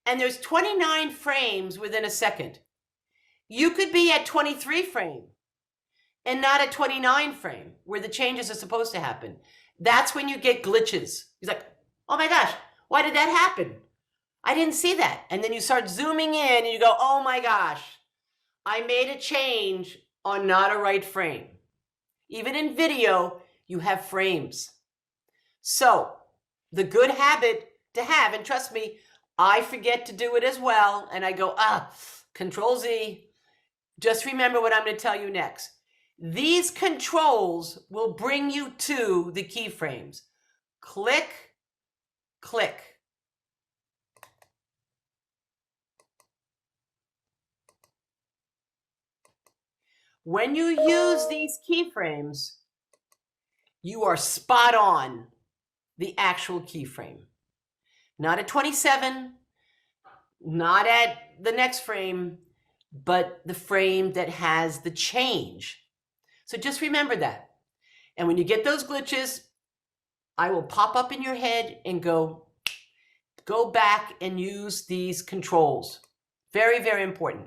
and there's 29 frames within a second. You could be at 23 frame and not at 29 frame where the changes are supposed to happen. That's when you get glitches. He's like, oh my gosh, why did that happen? I didn't see that. And then you start zooming in and you go, oh my gosh, I made a change on not a right frame. Even in video, you have frames. So the good habit to have, and trust me, I forget to do it as well, and I go, Control Z. Just remember what I'm going to tell you next. These controls will bring you to the keyframes. Click, click. When you use these keyframes, you are spot on the actual keyframe. Not at 27, not at the next frame, but the frame that has the change. So just remember that. And when you get those glitches, I will pop up in your head and go back and use these controls. Very, very important.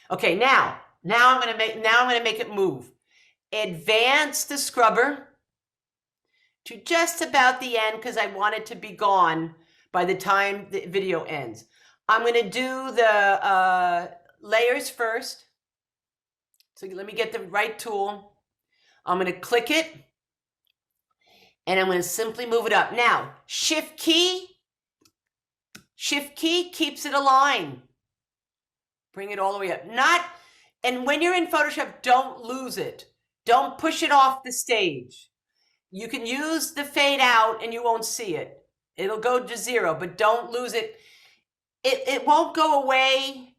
Okay, now I'm going to make it move. Advance the scrubber to just about the end because I want it to be gone by the time the video ends. I'm going to do the layers first. So let me get the right tool. I'm going to click it and I'm going to simply move it up. Now, Shift key keeps it aligned. Bring it all the way up. And when you're in Photoshop, don't lose it. Don't push it off the stage. You can use the fade out and you won't see it. It'll go to 0, but don't lose it. It won't go away.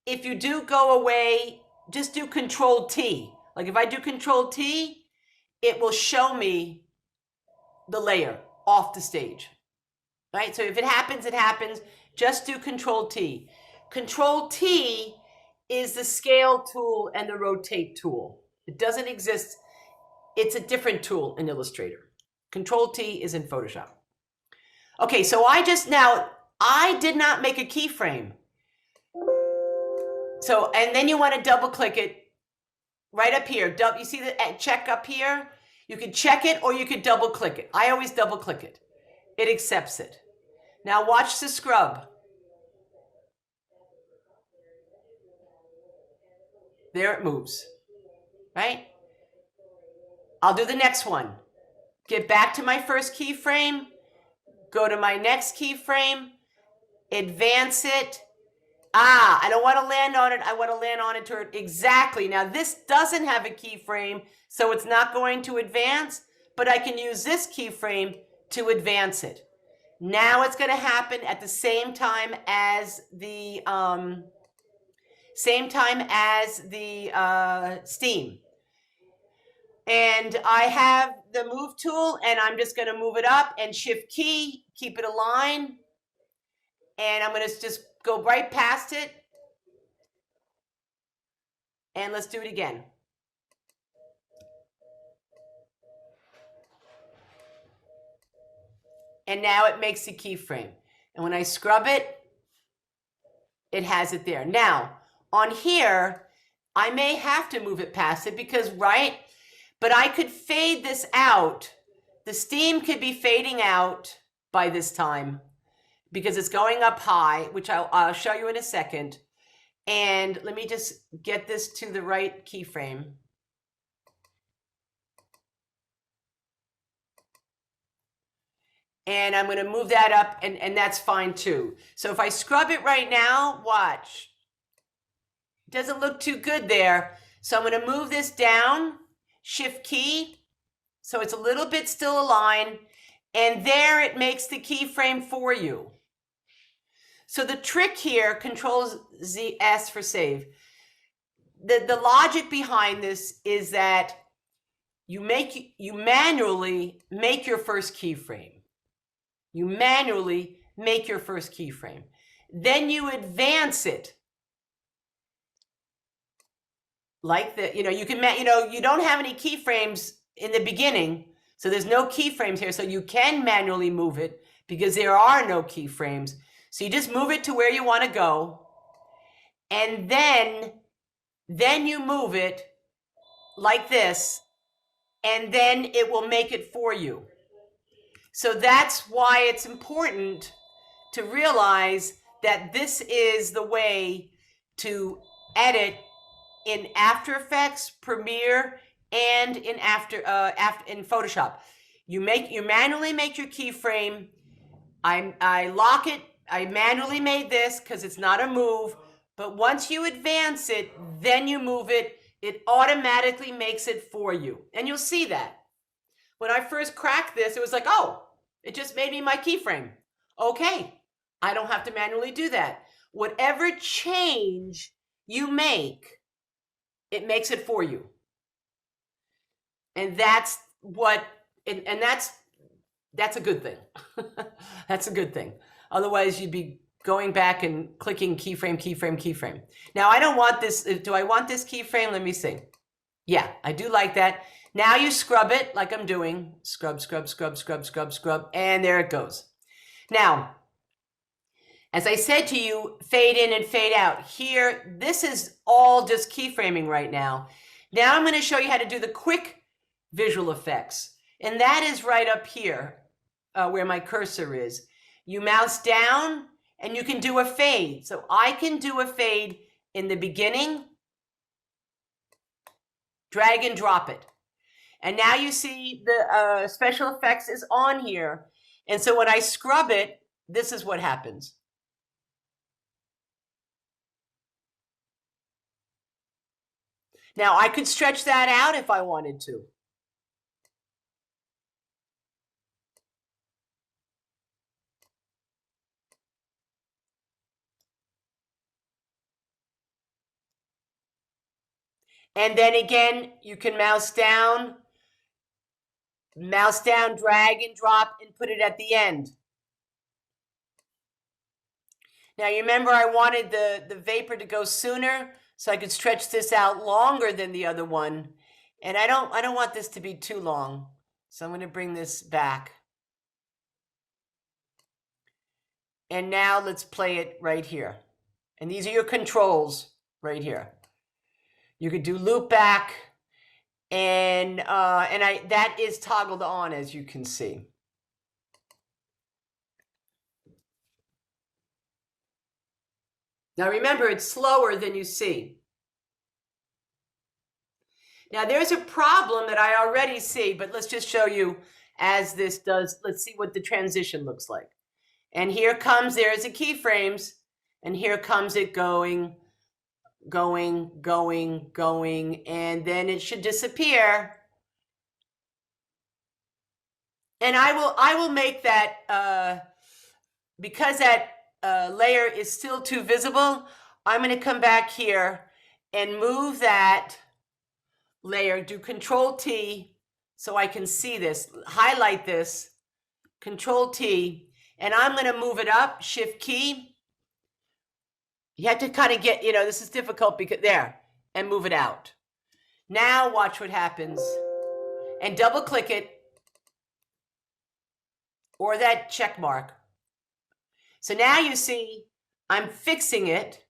If you do go away, just do Control T. Like if I do Control T, it will show me the layer off the stage. Right? So if it happens, it happens. Just do Control T. Control T is the scale tool and the rotate tool. It doesn't exist. It's a different tool in Illustrator. Control T is in Photoshop. Okay, so I did not make a keyframe. So, and then you want to double click it right up here. You see the check up here? You could check it or you could double click it. I always double click it. It accepts it. Now watch the scrub. There it moves, right? I'll do the next one. Get back to my first keyframe, go to my next keyframe, advance it. I don't want to land on it. I want to land on it to it. Exactly. Now this doesn't have a keyframe, so it's not going to advance, but I can use this keyframe to advance it. Now it's going to happen at the same time as the steam. And I have the move tool and I'm just going to move it up and Shift key, keep it aligned. And I'm going to just go right past it. And let's do it again. And now it makes a keyframe. And when I scrub it, it has it there. Now, on here, I may have to move it past it because, right? But I could fade this out the The steam could be fading out by this time because it's going up high, which I'll show you in a second. And let me just get this to the right keyframe. And I'm going to move that up, and that's fine too. So if I scrub it right now, watch. It doesn't look too good there. So I'm going to move this down, Shift key, so it's a little bit still aligned, and there it makes the keyframe for you. So the trick here, Control-Z-S for save. The logic behind this is that you manually make your first keyframe. You manually make your first keyframe. Then you advance it. Like that, you don't have any keyframes in the beginning, so there's no keyframes here, so you can manually move it because there are no keyframes. So you just move it to where you want to go, and then you move it like this, and then it will make it for you. So that's why it's important to realize that this is the way to edit in After Effects, Premiere, and in in Photoshop. You manually make your keyframe. I lock it. I manually made this because it's not a move. But once you advance it, then you move it. It automatically makes it for you, and you'll see that. When I first cracked this, it was like, oh, it just made me my keyframe. Okay, I don't have to manually do that. Whatever change you make, it makes it for you. And that's what, and that's a good thing. That's a good thing. Otherwise, you'd be going back and clicking keyframe, keyframe, keyframe. Now, I don't want this. Do I want this keyframe? Let me see. Yeah, I do like that. Now you scrub it like I'm doing. Scrub, scrub, scrub, scrub, scrub, scrub. And there it goes. Now, as I said to you, fade in and fade out. Here, this is all just keyframing right now. Now I'm going to show you how to do the quick visual effects. And that is right up here where my cursor is. You mouse down and you can do a fade. So I can do a fade in the beginning, drag and drop it. And now you see the special effects is on here. And so when I scrub it, this is what happens. Now I could stretch that out if I wanted to. And then again, you can mouse down, drag and drop, and put it at the end. Now you remember I wanted the vapor to go sooner, so I could stretch this out longer than the other one. And I don't want this to be too long. So I'm going to bring this back. And now let's play it right here. And these are your controls right here. You could do loop back, and that is toggled on, as you can see. Now remember, it's slower than you see. Now there's a problem that I already see, but let's just show you as this does. Let's see what the transition looks like. And here comes, there's the keyframes, and here comes it going, going, going, going, and then it should disappear. And I will make that, because that layer is still too visible, I'm going to come back here and move that layer, do Control-T so I can see this, highlight this, Control-T, and I'm going to move it up, Shift-key. You have to kind of get, this is difficult because there, and move it out. Now watch what happens, and double click it, or that check mark. So now you see I'm fixing it,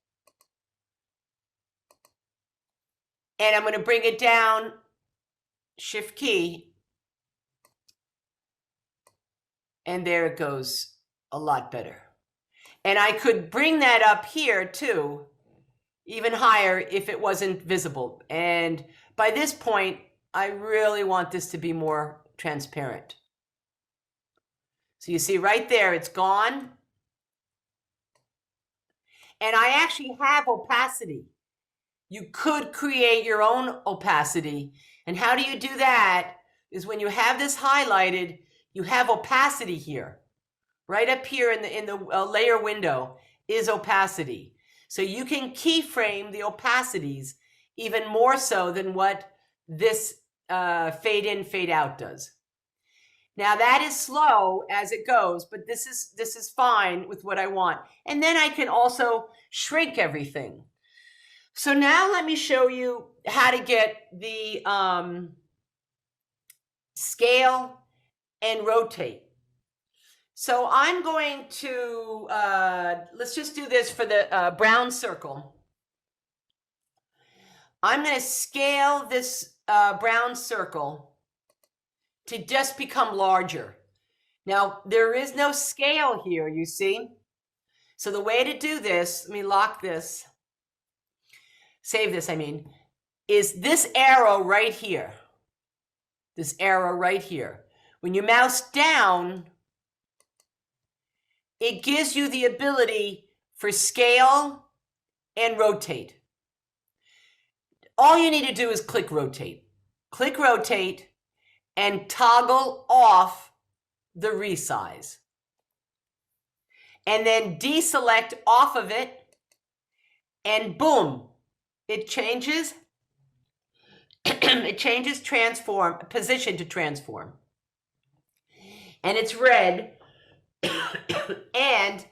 and I'm going to bring it down, Shift key, And there it goes a lot better. And I could bring that up here too, even higher if it wasn't visible. And by this point, I really want this to be more transparent. So you see right there, it's gone. And I actually have opacity. You could create your own opacity. And how do you do that? Is when you have this highlighted, you have opacity here. Right up here in the layer window is opacity. So you can keyframe the opacities even more so than what this fade in, fade out does. Now that is slow as it goes, but this is fine with what I want. And then I can also shrink everything. So now let me show you how to get the scale and rotate. So I'm going to, let's just do this for the brown circle. I'm going to scale this brown circle to just become larger. Now, there is no scale here, you see? So the way to do this, let me lock this, save this, I mean, is this arrow right here. This arrow right here. When you mouse down, it gives you the ability for scale and rotate. All you need to do is click rotate. Click rotate and toggle off the resize. And then deselect off of it, and boom, it changes. It changes transform, position to transform. And it's red. And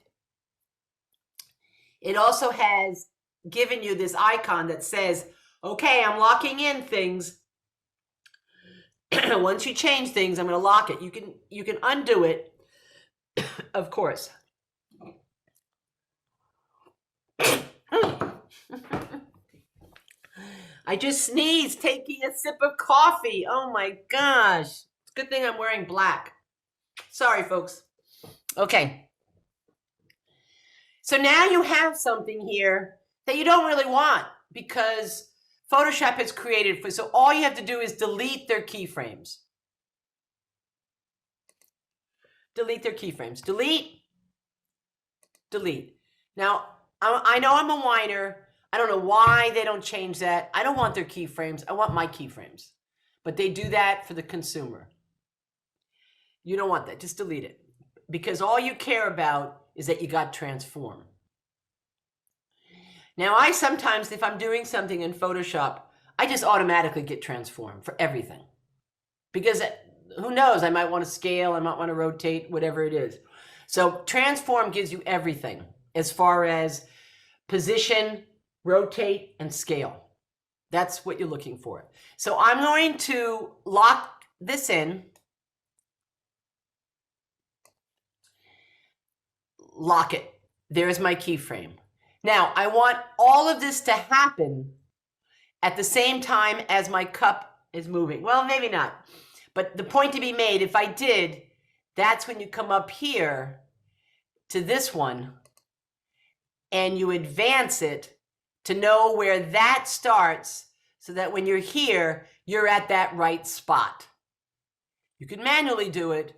it also has given you this icon that says, okay, I'm locking in things. Once you change things, I'm going to lock it. You can undo it, of course. I just sneezed taking a sip of coffee. Oh my gosh. It's a good thing I'm wearing black. Sorry, folks. Okay. So now you have something here that you don't really want because Photoshop has created for, so all you have to do is delete their keyframes. Delete their keyframes. Delete. Delete. Now, I know I'm a whiner. I don't know why they don't change that. I don't want their keyframes. I want my keyframes. But they do that for the consumer. You don't want that. Just delete it. Because all you care about is that you got transform. Now, I sometimes, if I'm doing something in Photoshop, I just automatically get transform for everything. Because who knows, I might want to scale, I might want to rotate, whatever it is. So transform gives you everything as far as position, rotate, and scale. That's what you're looking for. So I'm going to lock this in. Lock it. There's my keyframe. Now, I want all of this to happen at the same time as my cup is moving. Well, maybe not. But the point to be made, if I did, that's when you come up here to this one and you advance it to know where that starts so that when you're here, you're at that right spot. You can manually do it,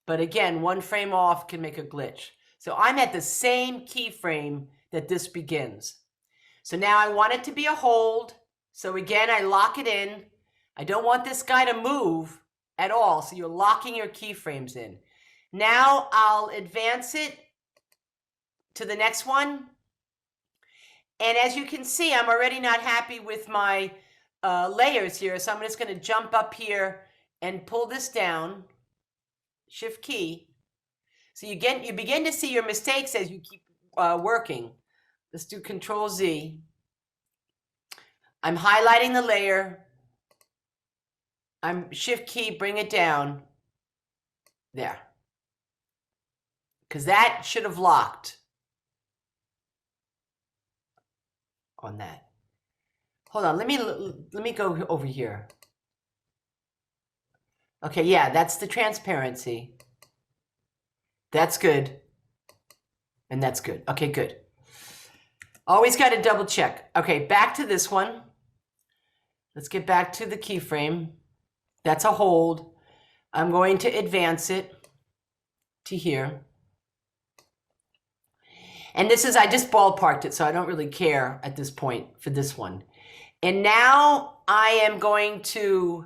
but again, one frame off can make a glitch. So I'm at the same keyframe that this begins. So now I want it to be a hold. So again, I lock it in. I don't want this guy to move at all. So you're locking your keyframes in. Now I'll advance it to the next one. And as you can see, I'm already not happy with my layers here. So I'm just going to jump up here and pull this down. Shift key. So you begin to see your mistakes as you keep working. Let's do Control Z. I'm highlighting the layer. I'm Shift key, bring it down. There. Because that should have locked on that. Hold on, let me go over here. Okay, yeah, that's the transparency. That's good. And that's good. Okay, good. Always got to double check. Okay, back to this one. Let's get back to the keyframe. That's a hold. I'm going to advance it to here. And this is, I just ballparked it, so I don't really care at this point for this one. And now I am going to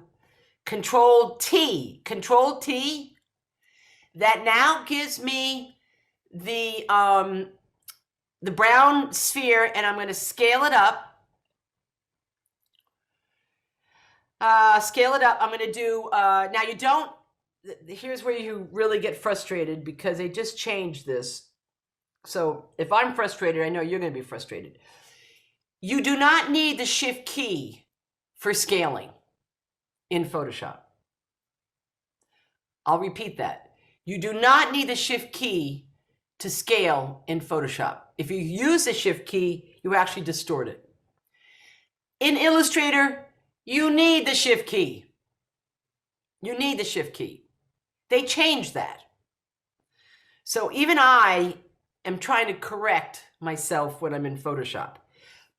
Control T. That now gives me the brown sphere, and I'm going to scale it up. I'm going to do, now you don't, here's where you really get frustrated because they just changed this. So if I'm frustrated, I know you're going to be frustrated. You do not need the shift key for scaling in Photoshop. I'll repeat that. You do not need the shift key to scale in Photoshop. If you use the shift key, you actually distort it. In Illustrator, you need the shift key. You need the shift key. They changed that. So even I am trying to correct myself when I'm in Photoshop.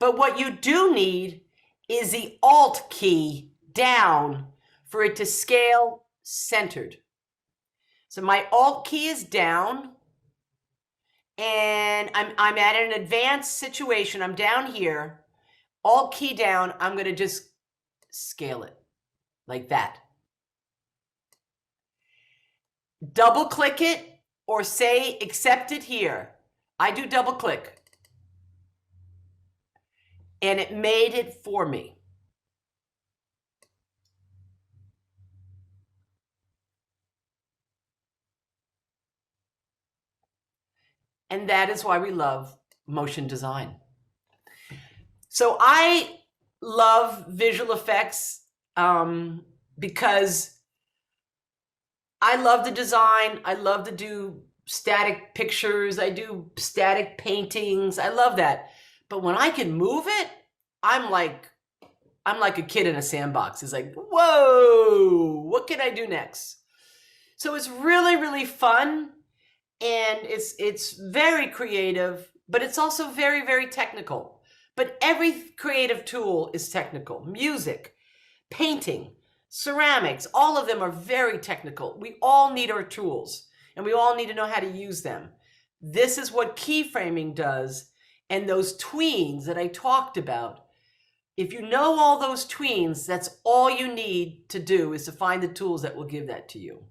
But what you do need is the Alt key down for it to scale centered. So my Alt key is down, and I'm at an advanced situation. I'm down here, Alt key down. I'm going to just scale it like that. Double click it or say accept it here. I do double click. And it made it for me. And that is why we love motion design. So I love visual effects because I love the design. I love to do static pictures. I do static paintings. I love that. But when I can move it, I'm like a kid in a sandbox. It's like, whoa, what can I do next? So it's really, really fun. And it's very creative, but it's also very, very technical. But every creative tool is technical. Music, painting, ceramics, all of them are very technical. We all need our tools, and we all need to know how to use them. This is what keyframing does, and those tweens that I talked about. If you know all those tweens, that's all you need to do is to find the tools that will give that to you.